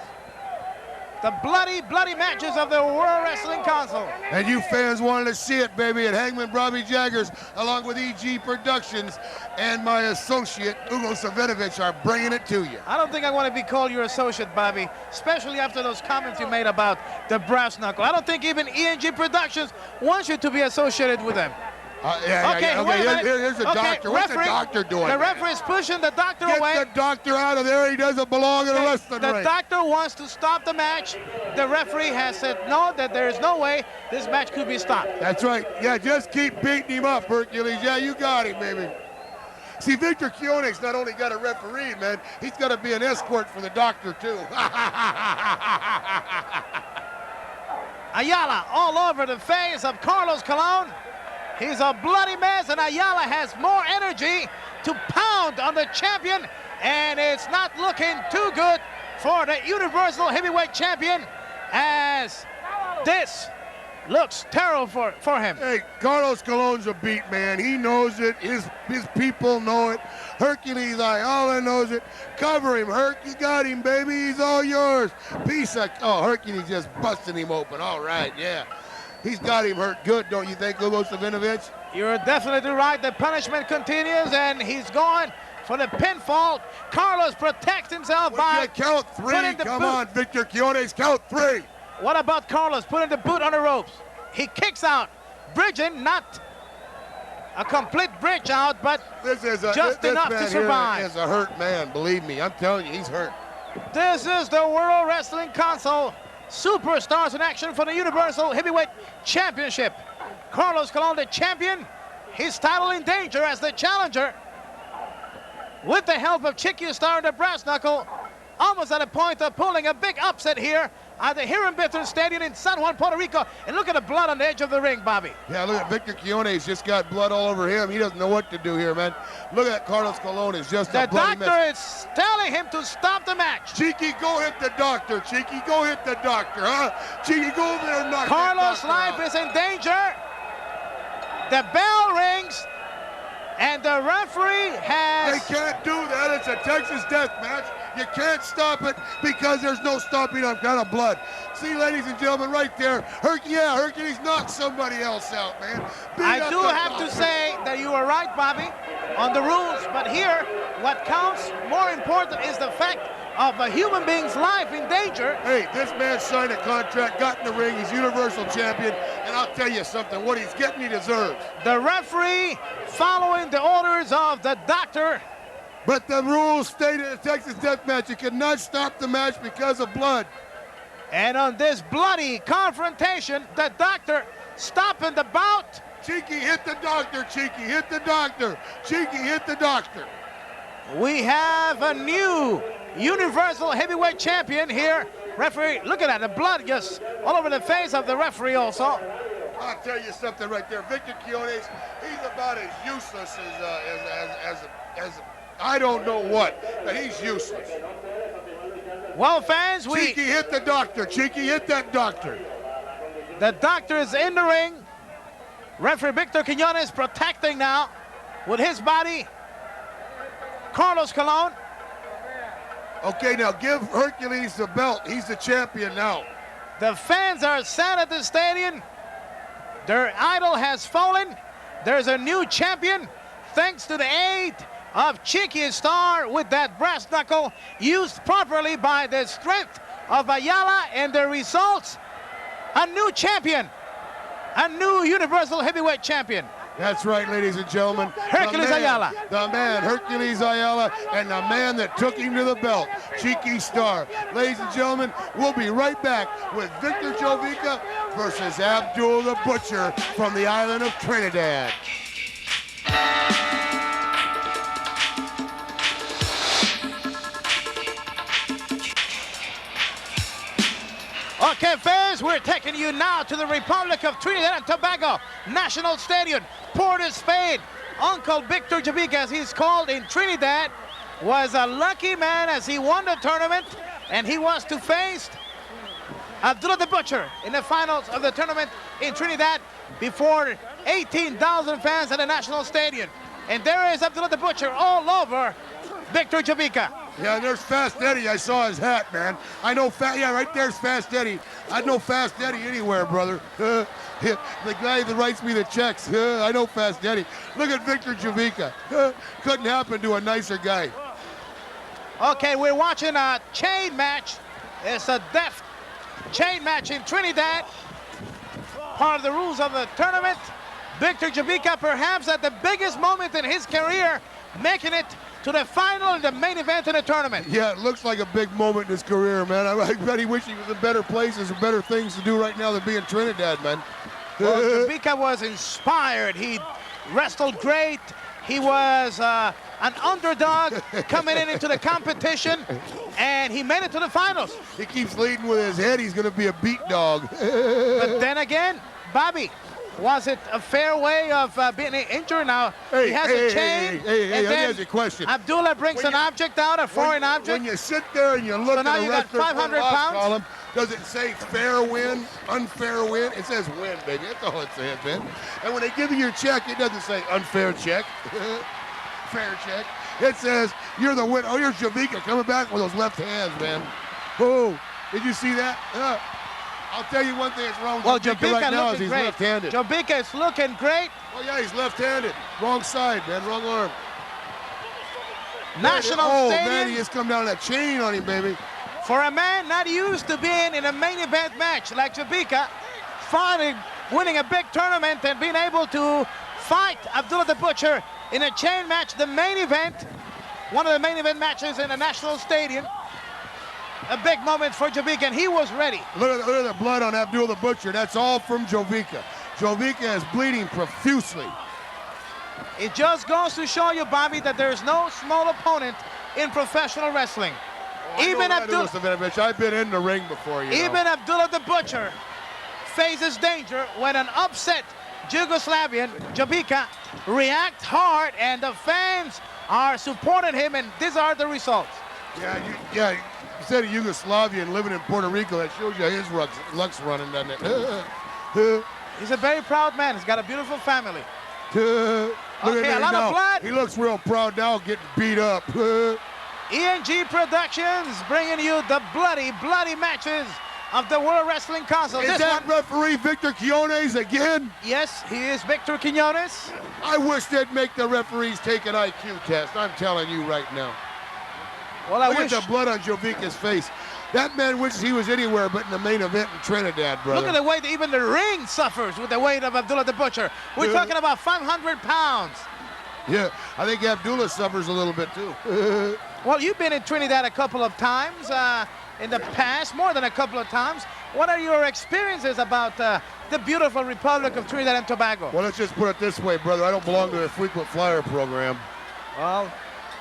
the bloody matches of the World Wrestling Council. And you fans wanted to see it, baby, at Hangman Bobby Jaggers, along with EG Productions and my associate, Hugo Savinovich, are bringing it to you. I don't think I want to be called your associate, Bobby, especially after those comments you made about the brass knuckle. I don't think even EG Productions wants you to be associated with them. Here's the doctor. What's the doctor doing? The referee is pushing the doctor away. Get the doctor out of there. He doesn't belong in a wrestling ring. The doctor wants to stop the match. The referee has said no, that there is no way this match could be stopped. That's right. Yeah, just keep beating him up, Hercules. Yeah, you got him, baby. See, Victor Quione's not only got a referee, man, he's got to be an escort for the doctor, too. Ayala all over the face of Carlos Colon. He's a bloody mess, and Ayala has more energy to pound on the champion, and it's not looking too good for the Universal Heavyweight Champion, as this looks terrible for him. Hey, Carlos Colon's a beat man. He knows it. His people know it. Hercules Ayala knows it. Cover him, Herc. You got him, baby. He's all yours. Piece of... Oh, Hercules just busting him open. All right, yeah. He's got him hurt good, don't you think, Lubos Savinovich? You're definitely right. The punishment continues, and he's going for the pinfall. Carlos protects himself by... count three. Come on, Victor Quione's count three. What about Carlos putting the boot on the ropes? He kicks out, bridging, not a complete bridge out, but just enough to survive. This is a hurt man, believe me. I'm telling you, he's hurt. This is the World Wrestling Council Superstars in action for the Universal Heavyweight Championship. Carlos Colon, the champion, his title in danger as the challenger. With the help of Chicky, Starr, and the brass knuckle, almost at a point of pulling a big upset here at the Hiram Stadium in San Juan, Puerto Rico. And look at the blood on the edge of the ring, Bobby. Yeah, look at Victor Quione. He's just got blood all over him. He doesn't know what to do here, man. Look at Carlos Colon. It's just a bloody mess. The doctor is telling him to stop the match. Cheeky, go hit the doctor. Cheeky, go hit the doctor, huh? Cheeky, go over there and knock Carlos' life is in danger. The bell rings, and the referee has... They can't do that. It's a Texas death match. You can't stop it because there's no stopping on kind of blood. See, ladies and gentlemen, right there, Hercules knocked somebody else out, man. I do have to say that you are right, Bobby, on the rules, but here, what counts more important is the fact of a human being's life in danger. Hey, this man signed a contract, got in the ring, he's Universal Champion, and I'll tell you something, what he's getting, he deserves. The referee, following the orders of the doctor. But the rules state in a Texas death match, you cannot stop the match because of blood. And on this bloody confrontation, the doctor stopping the bout. Cheeky, hit the doctor, Cheeky, hit the doctor. Cheeky, hit the doctor. We have a new Universal Heavyweight Champion here. Referee, look at that, the blood just all over the face of the referee also. I'll tell you something right there. Victor Quiones, he's about as useless as I don't know what, but he's useless. Well, fans, Cheeky, hit the doctor. Cheeky, hit that doctor. The doctor is in the ring. Referee Victor Quiones protecting now with his body Carlos Colon. Okay, now give Hercules the belt. He's the champion now. The fans are sad at the stadium. Their idol has fallen. There's a new champion thanks to the aid of Chicky Starr with that brass knuckle used properly by the strength of Ayala, and the results, a new champion, a new Universal Heavyweight Champion. That's right, ladies and gentlemen. Hercules Ayala. The man, Hercules Ayala, and the man that took him to the belt, Chicky Starr. Ladies and gentlemen, we'll be right back with Victor Jovica versus Abdullah the Butcher from the island of Trinidad. Okay, fans, we're taking you now to the Republic of Trinidad and Tobago National Stadium. Port of Spain. Uncle Victor Jovica, as he's called in Trinidad, was a lucky man as he won the tournament, and he was to face Abdullah the Butcher in the finals of the tournament in Trinidad before 18,000 fans at the National Stadium. And there is Abdullah the Butcher all over Victor Jovica. Yeah, there's Fast Eddie. I saw his hat, man. I know yeah, right there's Fast Eddie. I know Fast Eddie anywhere, brother. The guy that writes me the checks. I know Fast Eddie. Look at Victor Jovica. Couldn't happen to a nicer guy. Okay, we're watching a chain match. It's a death chain match in Trinidad. Part of the rules of the tournament. Victor Jovica, perhaps at the biggest moment in his career, making it to the final and the main event in the tournament. Yeah, it looks like a big moment in his career, man. I bet he wished he was in better places and better things to do right now than be in Trinidad, man. Well, Jovica was inspired. He wrestled great. He was an underdog coming into the competition, and he made it to the finals. He keeps leading with his head. He's going to be a beat dog. But then again, Bobby, was it a fair way of being injured? Now he has a chain. Hey, and let me then ask you a question. Abdullah brings an object out, a foreign object. When you sit there and you look So now at the you got wrestler 500 loss pounds? column, does it say fair win, unfair win? It says win, baby. That's all it says, man. And when they give you your check, it doesn't say unfair check, fair check. It says you're the winner. Oh, here's Jovica coming back with those left hands, man. Oh, did you see that? I'll tell you one thing that's wrong with Jovica right now is he's left-handed. Jovica is looking great. Oh, yeah, he's left-handed. Wrong side, man, wrong arm. National Stadium. Manny has come down that chain on him, baby. For a man not used to being in a main event match like Jovica, finally winning a big tournament and being able to fight Abdullah the Butcher in a chain match, the main event, one of the main event matches in the National Stadium. A big moment for Jovica, and he was ready. Look at the blood on Abdullah the Butcher. That's all from Jovica. Jovica is bleeding profusely. It just goes to show you, Bobby, that there's no small opponent in professional wrestling. Even Abdullah, I've been in the ring before, even Abdullah the Butcher faces danger when an upset Yugoslavian, Jovica, react hard, and the fans are supporting him, and these are the results. Yeah, you said a Yugoslavian living in Puerto Rico. That shows you his luck's running, doesn't it? He's a very proud man. He's got a beautiful family. Okay, a lot of blood. He looks real proud now, getting beat up. ENG Productions bringing you the bloody, bloody matches of the World Wrestling Council. Is that referee Victor Quinones again? Yes, he is Victor Quinones. I wish they'd make the referees take an IQ test. I'm telling you right now. Well, Look at the blood on Jovica's face. That man wishes he was anywhere but in the main event in Trinidad, brother. Look at the way that even the ring suffers with the weight of Abdullah the Butcher. We're talking about 500 pounds. Yeah, I think Abdullah suffers a little bit too. Well, you've been in Trinidad a couple of times in the past, more than a couple of times. What are your experiences about the beautiful Republic of Trinidad and Tobago? Well, let's just put it this way, brother. I don't belong to a frequent flyer program. Well,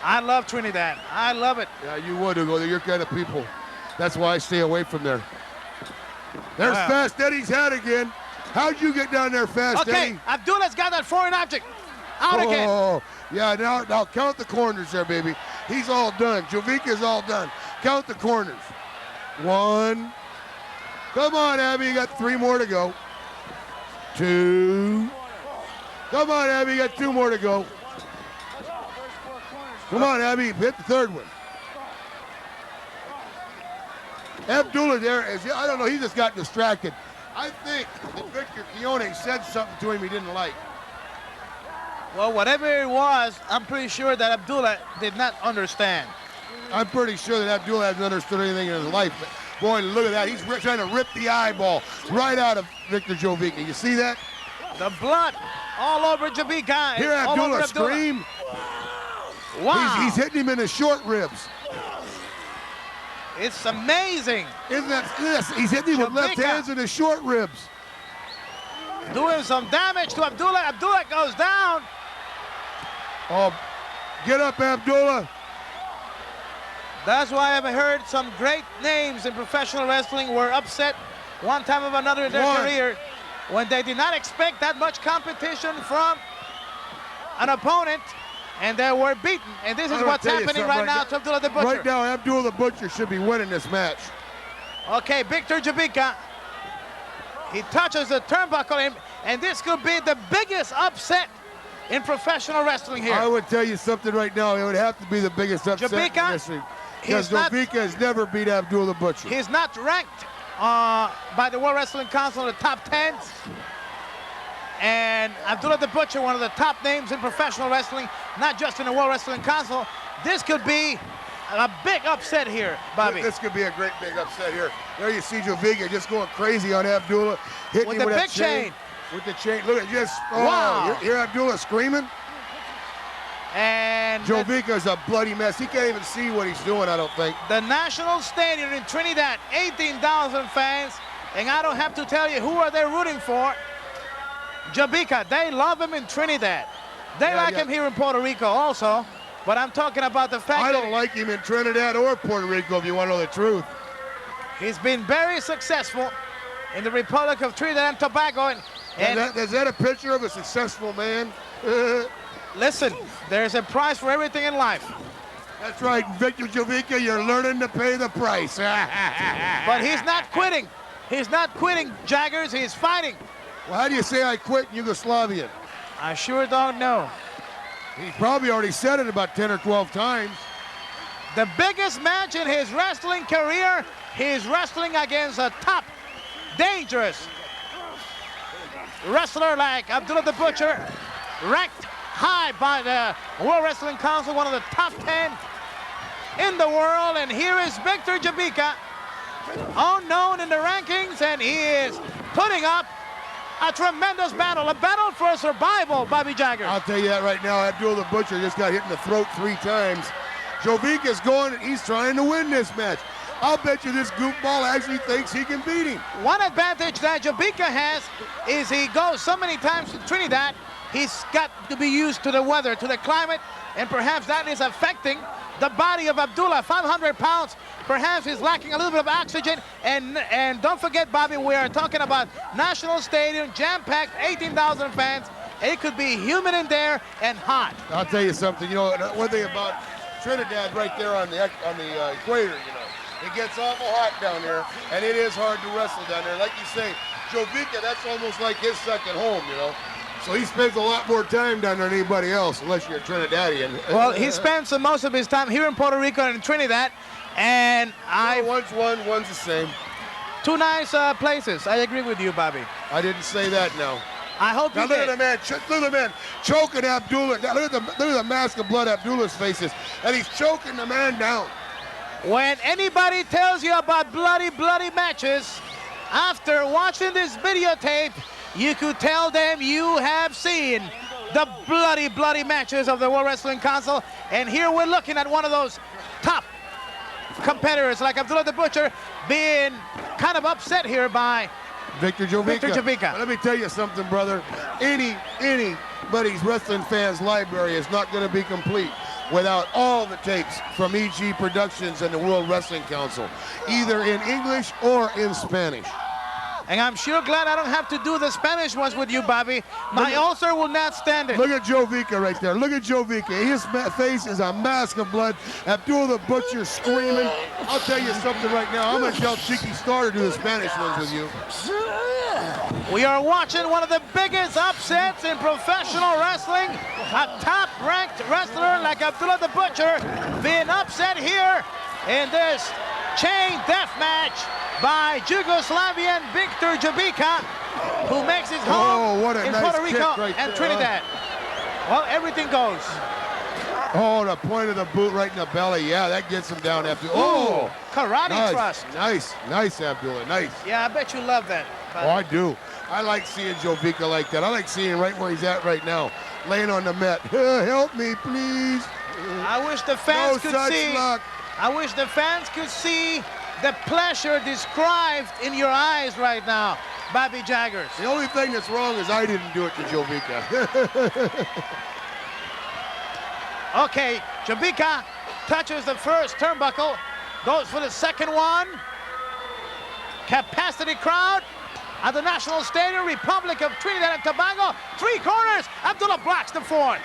I love Trinidad. I love it. Yeah, you would, Hugo. They're your kind of people. That's why I stay away from there. There's Fast Eddie's hat again. How'd you get down there, Fast Eddie? Abdullah's got that foreign object. Out again. Oh, yeah, now count the corners there, baby. He's all done. Jovica's all done. Count the corners. 1. Come on, Abby, you got 3 more to go. 2. Come on, Abby, you got 2 more to go. Come on, Abby, hit the 3rd one. Abdullah there is, I don't know, he just got distracted. I think that Victor Quinones said something to him he didn't like. Well, whatever it was, I'm pretty sure that Abdullah did not understand. I'm pretty sure that Abdullah hasn't understood anything in his life. But boy, look at that. He's trying to rip the eyeball right out of Victor Jovica. You see that? The blood all over Jovica. Hear Abdullah scream. Wow. He's hitting him in the short ribs. It's amazing. Isn't that? Yes, he's hitting him with left hands in the short ribs. Doing some damage to Abdullah. Abdullah goes down. Oh, get up, Abdullah. That's why I've heard some great names in professional wrestling were upset one time or another in their career when they did not expect that much competition from an opponent, and they were beaten. And this is what's happening right now to Abdullah the Butcher. Right now, Abdullah the Butcher should be winning this match. Okay, Victor Jovica. He touches the turnbuckle, and this could be the biggest upset in professional wrestling here. I would tell you something right now. It would have to be the biggest upset in wrestling. Because Jovica has never beat Abdullah the Butcher. He's not ranked by the World Wrestling Council in the top 10. And Abdullah the Butcher, one of the top names in professional wrestling, not just in the World Wrestling Council. This could be a big upset here, Bobby. This could be a great big upset here. There you see Jovica just going crazy on Abdullah, hitting him with that chain. With the chain. Look at this. Oh, Wow. you hear Abdullah screaming? And Jovica's a bloody mess. He can't even see what he's doing, I don't think. the National Stadium in Trinidad, 18,000 fans. And I don't have to tell you who are they rooting for. Jovica, they love him in Trinidad. They like him here in Puerto Rico also. But I'm talking about the fact I that don't like him in Trinidad or Puerto Rico, if you want to know the truth. he's been very successful in the Republic of Trinidad and Tobago. Is that a picture of a successful man? Listen, there's a price for everything in life. That's right, Victor Jovica, you're learning to pay the price. But he's not quitting. He's not quitting, Jaggers. He's fighting. Well, how do you say I quit in Yugoslavian? I sure don't know. He probably already said it about 10 or 12 times. The biggest match in his wrestling career, he's wrestling against a top, dangerous wrestler like Abdullah the Butcher, ranked high by the World Wrestling Council, one of the top 10 in the world. And here is Victor Jovica, unknown in the rankings, and he is putting up a tremendous battle, a battle for survival, Bobby Jagger. I'll tell you that right now. Abdullah the Butcher just got hit in the throat 3 times. Jovica's going, and he's trying to win this match. I'll bet you this goofball actually thinks he can beat him. One advantage that Jovica has is he goes so many times to Trinidad, he's got to be used to the weather, to the climate, and perhaps that is affecting the body of Abdullah. 500 pounds, perhaps he's lacking a little bit of oxygen. And don't forget, Bobby, we are talking about National Stadium, jam-packed, 18,000 fans. It could be humid in there and hot. I'll tell you something, you know, one thing about Trinidad right there on the equator, you know, it gets awful hot down there, and it is hard to wrestle down there. Like you say, Jovica, that's almost like his second home, you know. So he spends a lot more time down there than anybody else, unless you're a Trinidadian. Well, he spends most of his time here in Puerto Rico and in Trinidad, and one's one, one's the same. 2 nice places. I agree with you, Bobby. I didn't say that now. I hope you Now look did. at the man choking Abdullah. Now look at the mask of blood Abdullah's face is, and he's choking the man down. When anybody tells you about bloody matches, after watching this videotape, you could tell them you have seen the bloody matches of the World Wrestling Council. And here we're looking at one of those top competitors like Abdullah the Butcher being kind of upset here by Victor Jovica. But let me tell you something, brother. Anybody's wrestling fans library is not going to be complete without all the tapes from EG Productions and the World Wrestling Council, either in English or in Spanish. And I'm sure glad I don't have to do the Spanish ones with you, Bobby. My ulcer will not stand it. Look at Jovica right there. Look at Jovica. His face is a mask of blood. Abdullah the Butcher screaming. I'll tell you something right now. I'm going to tell Chicky Starr to do the Spanish ones with you. We are watching one of the biggest upsets in professional wrestling. A top-ranked wrestler like Abdullah the Butcher being upset here in this chain death match by Yugoslavian Victor Jovica, who makes his home in nice Puerto Rico right and there, Trinidad. Well, everything goes. Oh, the point of the boot right in the belly. Yeah, that gets him down after. Oh, karate thrust. Nice, Abdullah, nice. Yeah, I bet you love that. Oh, I do. I like seeing Jovica like that. I like seeing him right where he's at right now, laying on the mat. Help me, please. I wish the fans could see. Luck. I wish the fans could see the pleasure described in your eyes right now, Bobby Jaggers. The only thing that's wrong is I didn't do it to Jovica. Okay, Jovica touches the first turnbuckle, goes for the second one. Capacity crowd at the National Stadium, Republic of Trinidad and Tobago. 3 corners, Abdullah blocks the 4th.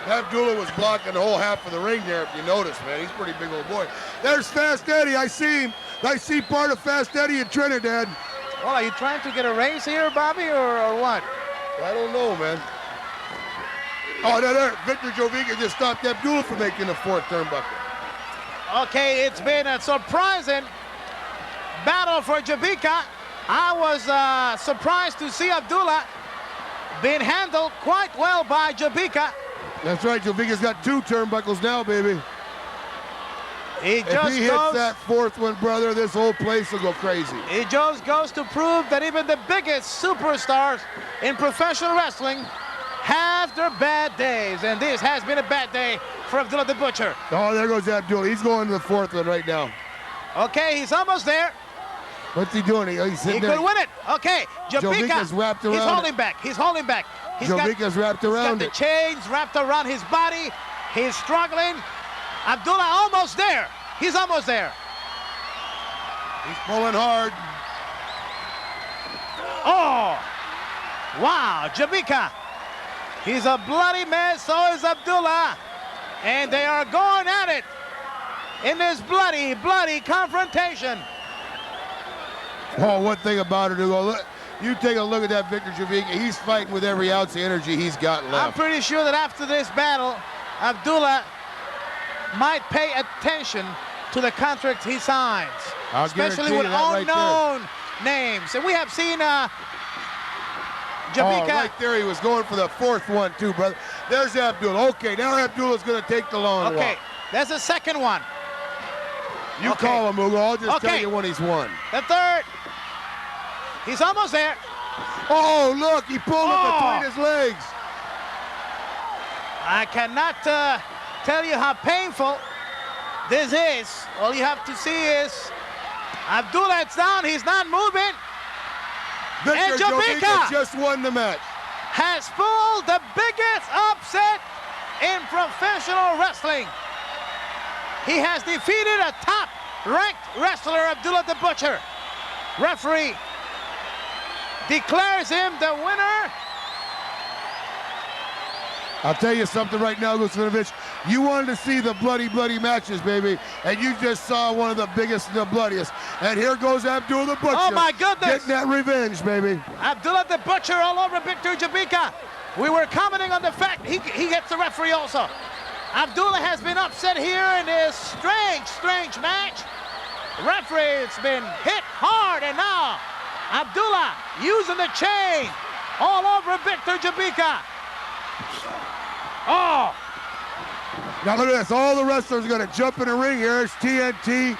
Abdullah was blocking the whole half of the ring there, if you notice, man. He's a pretty big old boy. There's Fast Eddie. I see him. I see part of Fast Eddie in Trinidad. Well, are you trying to get a raise here, Bobby, or what? I don't know, man. Oh, there. Victor Jovica just stopped Abdullah from making the 4th turnbuckle. Okay, it's been a surprising battle for Jovica. I was surprised to see Abdullah being handled quite well by Jovica. That's right, Jovica's got 2 turnbuckles now, baby. He If just he hits goes, that fourth one, brother, this whole place will go crazy. he just goes to prove that even the biggest superstars in professional wrestling have their bad days, and this has been a bad day for Abdullah the Butcher. Oh, there goes Abdullah. He's going to the fourth one right now. Okay, he's almost there. What's he doing? He's He sitting there. could win it. Okay, Jovica's wrapped He's around holding back. He's holding back. Jovica's wrapped He's got around the it. chains wrapped around his body. He's struggling. Abdullah almost there. He's almost there. He's pulling hard. Oh, wow, Jovica. He's a bloody mess, so is Abdullah. And they are going at it in this bloody, bloody confrontation. Oh, one thing about it, Hugo, look, you take a look at that Victor Jovica. He's fighting with every ounce of energy he's got left. I'm pretty sure that after this battle, Abdullah might pay attention to the contract he signs, especially with unknown names. And we have seen Jovica. Oh, right there, he was going for the fourth one too, brother. There's Abdullah. Okay, now Abdullah's going to take the long Okay, walk. there's the second one. You Okay. call him, Hugo. I'll just Okay. tell you when he's won. The third. He's almost there. Oh, look, he pulled Oh. him between his legs. I cannot tell you how painful this is. All you have to see is Abdullah is down. He's not moving. Victor Jovica Jovica just won the match. Has pulled the biggest upset in professional wrestling. He has defeated a top-ranked wrestler, Abdullah the Butcher. Referee declares him the winner. I'll tell you something right now, Gusminovic. You wanted to see the bloody, bloody matches, baby, and you just saw one of the biggest and the bloodiest. And here goes Abdullah the Butcher. Oh, my goodness. Getting that revenge, baby. Abdullah the Butcher all over Victor Jovica. We were commenting on the fact he gets the referee also. Abdullah has been upset here in this strange match. The referee's been hit hard, and now Abdullah using the chain all over Victor Jovica. Oh! Now look at this. All the wrestlers are going to jump in the ring here. It's TNT.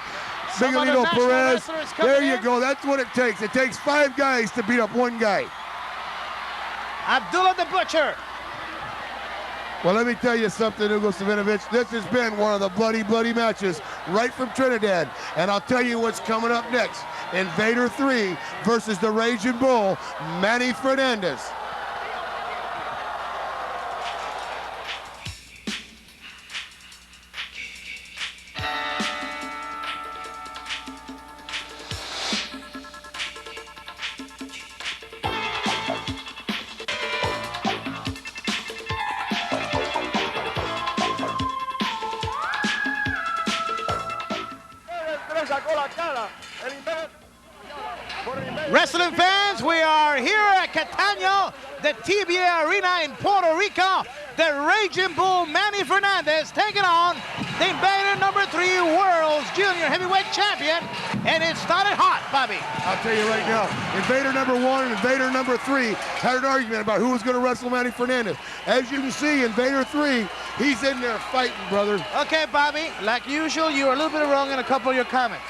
Some of the Miguelito national Perez. wrestlers coming There you in. go. That's what it takes. It takes 5 guys to beat up 1 guy. Abdullah the Butcher. Well, let me tell you something, Hugo Savinovich. This has been one of the bloody, bloody matches right from Trinidad. And I'll tell you what's coming up next. Invader 3 versus the Raging Bull, Manny Fernandez. Wrestling fans, we are here at Catania, the TBA Arena in Puerto Rico. The Raging Bull Manny Fernandez taking on the Invader #3 World's Junior Heavyweight Champion. And it started hot, Bobby. I'll tell you right now, Invader #1 and Invader #3 had an argument about who was going to wrestle Manny Fernandez. As you can see, Invader 3, he's in there fighting, brother. Okay, Bobby, like usual, you were a little bit wrong in a couple of your comments.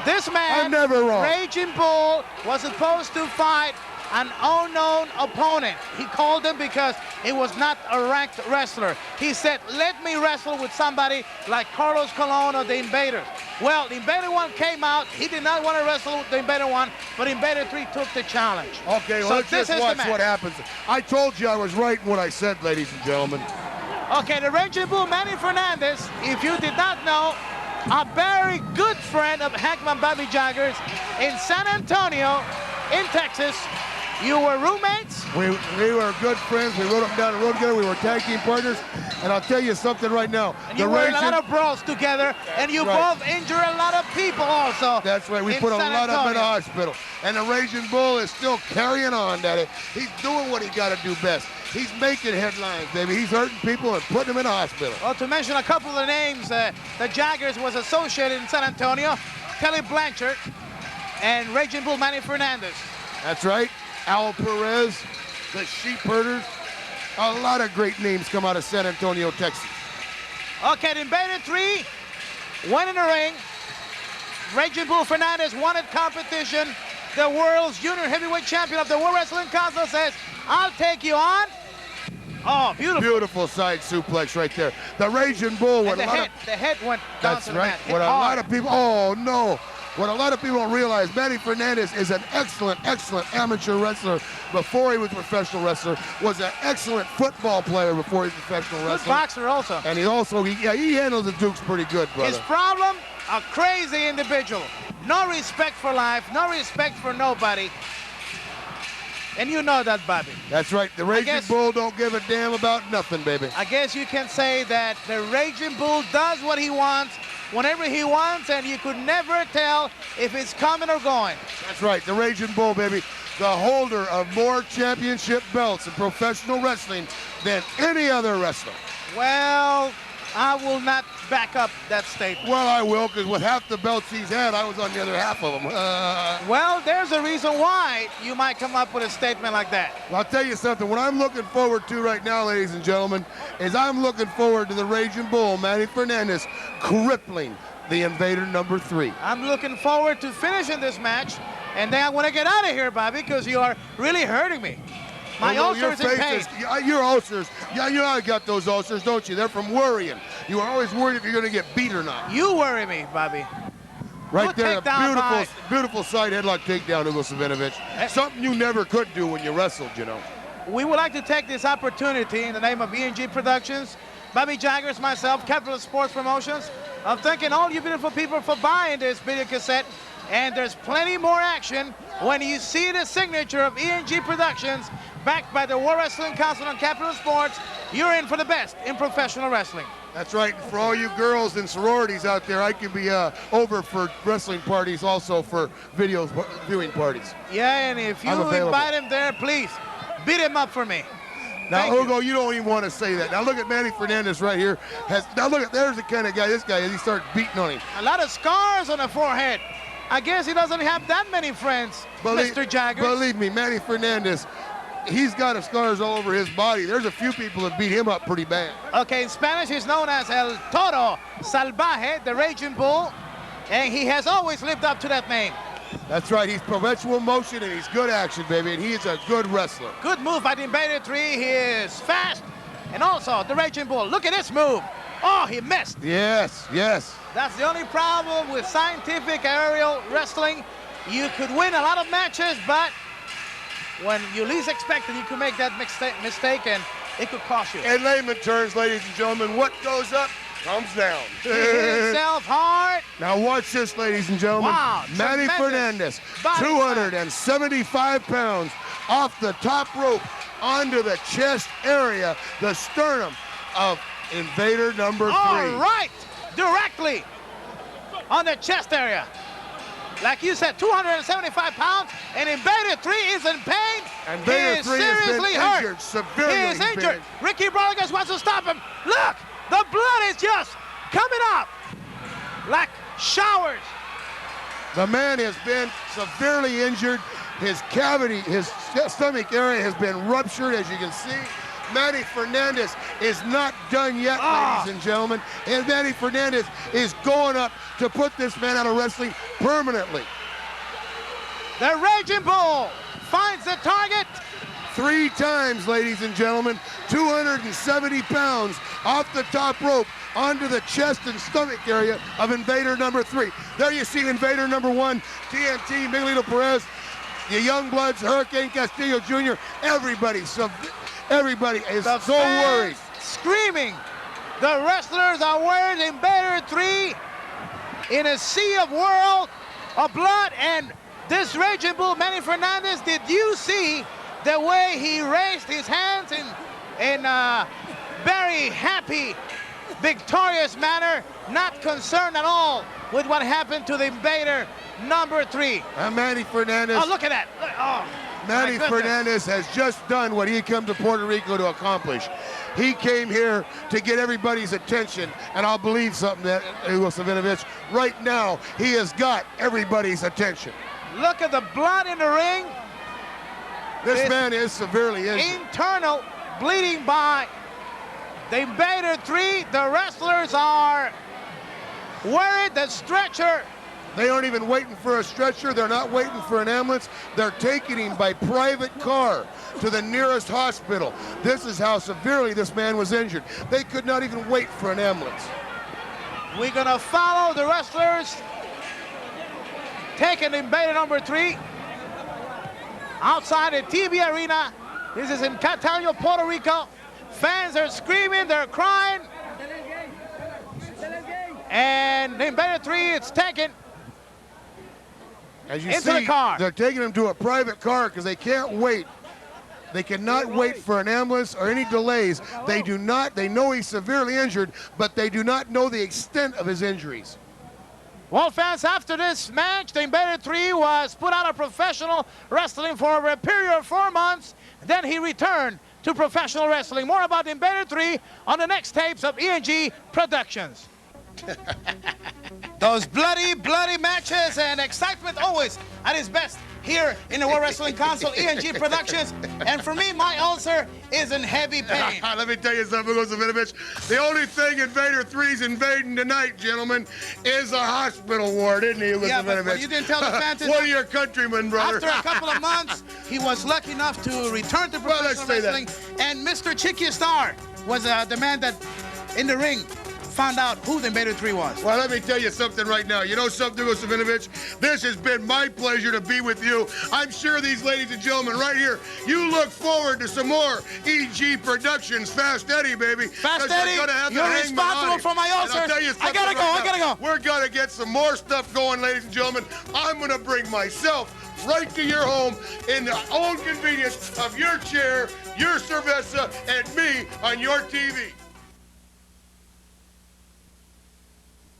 This man, I'm never wrong. Raging Bull, was supposed to fight an unknown opponent. He called him because he was not a ranked wrestler. He said, let me wrestle with somebody like Carlos Colon or the Invaders. Well, the Invader 1 came out. He did not want to wrestle with the Invader 1, but Invader 3 took the challenge. Okay, well, So let's this just is the watch match. what happens. I told you I was right in what I said, ladies and gentlemen. Okay, the Raging Bull, Manny Fernandez, if you did not know, a very good friend of Hackman Bobby Jaggers in San Antonio, in Texas. You were roommates? We were good friends. We rode up and down the road together. We were tag team partners. And I'll tell you something right now. And you were in a lot of brawls together, and you right. both injured a lot of people also. That's right. We in put a San lot of them in the Antonio. hospital. And the Raging Bull is still carrying on, Daddy. He's doing what he got to do best. He's making headlines, baby. He's hurting people and putting them in the hospital. Well, to mention a couple of the names, the Jaggers was associated in San Antonio, Kelly Blanchard and Raging Bull Manny Fernandez. That's right. Al Perez, the Sheep Herders. A lot of great names come out of San Antonio, Texas. Okay, the Invader 3 went in the ring. Raging Bull Fernandez wanted competition. The world's junior heavyweight champion of the World Wrestling Council says, I'll take you on. Oh, beautiful. Beautiful side suplex right there. The Raging Bull. And the head went down that's to the right. mat. What a lot of people, oh no. What a lot of people don't realize, Manny Fernandez is an excellent, excellent amateur wrestler before he was a professional wrestler, was an excellent football player before he was a professional Good wrestler. boxer also. And he also, he handles the Dukes pretty good, brother. His problem, a crazy individual. No respect for life, no respect for nobody. And you know that, Bobby. That's right. The Raging Bull don't give a damn about nothing, baby. I guess you can say that the Raging Bull does what he wants, whenever he wants, and you could never tell if it's coming or going. That's right. The Raging Bull, baby. The holder of more championship belts in professional wrestling than any other wrestler. Well, I will not back up that statement. Well, I will, because with half the belts he's had, I was on the other half of them. Well, there's a reason why you might come up with a statement like that. I'll tell you something. What I'm looking forward to right now, ladies and gentlemen, is I'm looking forward to the Raging Bull, Manny Fernandez, crippling the Invader number 3. I'm looking forward to finishing this match, and then I want to get out of here, Bobby, because you are really hurting me. My ulcers in pain. Your ulcers. Yeah, you know I got those ulcers, don't you? They're from worrying. You are always worried if you're going to get beat or not. You worry me, Bobby. Right there, a beautiful side headlock takedown, Hugo Savinovich. Something you never could do when you wrestled, you know. We would like to take this opportunity in the name of E&G Productions, Bobby Jaggers, myself, Capital Sports Promotions, of thanking all you beautiful people for buying this video cassette. And there's plenty more action when you see the signature of E&G Productions backed by the World Wrestling Council and Capital Sports. You're in for the best in professional wrestling. That's right. And for all you girls and sororities out there, I can be over for wrestling parties, also for viewing parties. Yeah, and if you invite him there, please beat him up for me. Now, Hugo, you don't even want to say that. Now, look at Manny Fernandez right here. Now, look at, there's the kind of guy this guy is. He starts beating on him. A lot of scars on the forehead. I guess he doesn't have that many friends, Mr. Jaggers. Believe me, Manny Fernandez, he's got scars all over his body. There's a few people that beat him up pretty bad. Okay, in Spanish, he's known as El Toro Salvaje, the Raging Bull, and he has always lived up to that name. That's right. He's perpetual motion, and he's good action, baby, and he is a good wrestler. Good move by the Invader 3. He is fast, and also the Raging Bull. Look at this move. Oh, he missed. Yes, yes. That's the only problem with scientific aerial wrestling. You could win a lot of matches, but when you least expect it, you can make that mistake, and it could cost you. In layman terms, ladies and gentlemen, what goes up comes down. He hit himself hard. Now watch this, ladies and gentlemen. Wow, Manny Fernandez, 275 pounds, off the top rope onto the chest area, the sternum of Invader number 3. All right, directly on the chest area. Like you said, 275 pounds, and Invader 3 is in pain. Invader 3 seriously has been injured, severely. He is injured. Ricky Rodriguez wants to stop him. Look, the blood is just coming up like showers. The man has been severely injured. His cavity, his stomach area has been ruptured, as you can see. Manny Fernandez is not done yet, ladies and gentlemen. And Manny Fernandez is going up to put this man out of wrestling permanently. The Raging Bull finds the target. 3 times, ladies and gentlemen. 270 pounds off the top rope onto the chest and stomach area of Invader number 3. There you see Invader number 1, TNT, Miguelito Perez, the Youngbloods, Hurricane Castillo Jr., everybody is so worried. Screaming. The wrestlers are worried. Invader 3 in a sea of world of blood. And this Raging Bull, Manny Fernandez, did you see the way he raised his hands in a very happy, victorious manner, not concerned at all with what happened to the Invader number 3. Manny Fernandez. Oh, look at that. Oh. Manny Fernandez has just done what he came to Puerto Rico to accomplish. He came here to get everybody's attention, and I'll believe something that Hugo Savinovich, right now, he has got everybody's attention. Look at the blood in the ring. This man is severely injured. Internal bleeding by the Invader 3. The wrestlers are Where the stretcher? They aren't even waiting for a stretcher. They're not waiting for an ambulance. They're taking him by private car to the nearest hospital. This is how severely this man was injured. They could not even wait for an ambulance. We're gonna follow the wrestlers taking Invader number 3 outside the TV arena. This is in Catalunya, Puerto Rico. Fans are screaming, they're crying. And Invader 3 is taken As you into see, the car. they're taking him to a private car because they can't wait. They cannot wait for an ambulance or any delays. They do not, they know he's severely injured, but they do not know the extent of his injuries. Well, fans, after this match, the Invader 3 was put out of professional wrestling for over a period of 4 months. Then he returned to professional wrestling. More about the Invader 3 on the next tapes of ENG Productions. Those bloody matches and excitement always at its best here in the World Wrestling Council, ENG Productions. And for me, my ulcer is in heavy pain. Let me tell you something, Gosavinovich. The only thing Invader 3's invading tonight, gentlemen, is a hospital ward, isn't he, Yeah, Gosavinovich? but you didn't tell the fans. One of your countrymen, brother. After a couple of months, he was lucky enough to return to Well, let's professional say wrestling. And Mr. Chicky Starr was the man that, in the ring, found out who the Invader 3 was. Well, let me tell you something right now. You know something, Gosavinovich? This has been my pleasure to be with you. I'm sure these ladies and gentlemen right here, you look forward to some more EG Productions. Fast Eddie, baby. Fast Eddie, you're responsible for my ulcers. I gotta go. We're gonna get some more stuff going, ladies and gentlemen. I'm gonna bring myself right to your home in the own convenience of your chair, your cerveza, and me on your TV.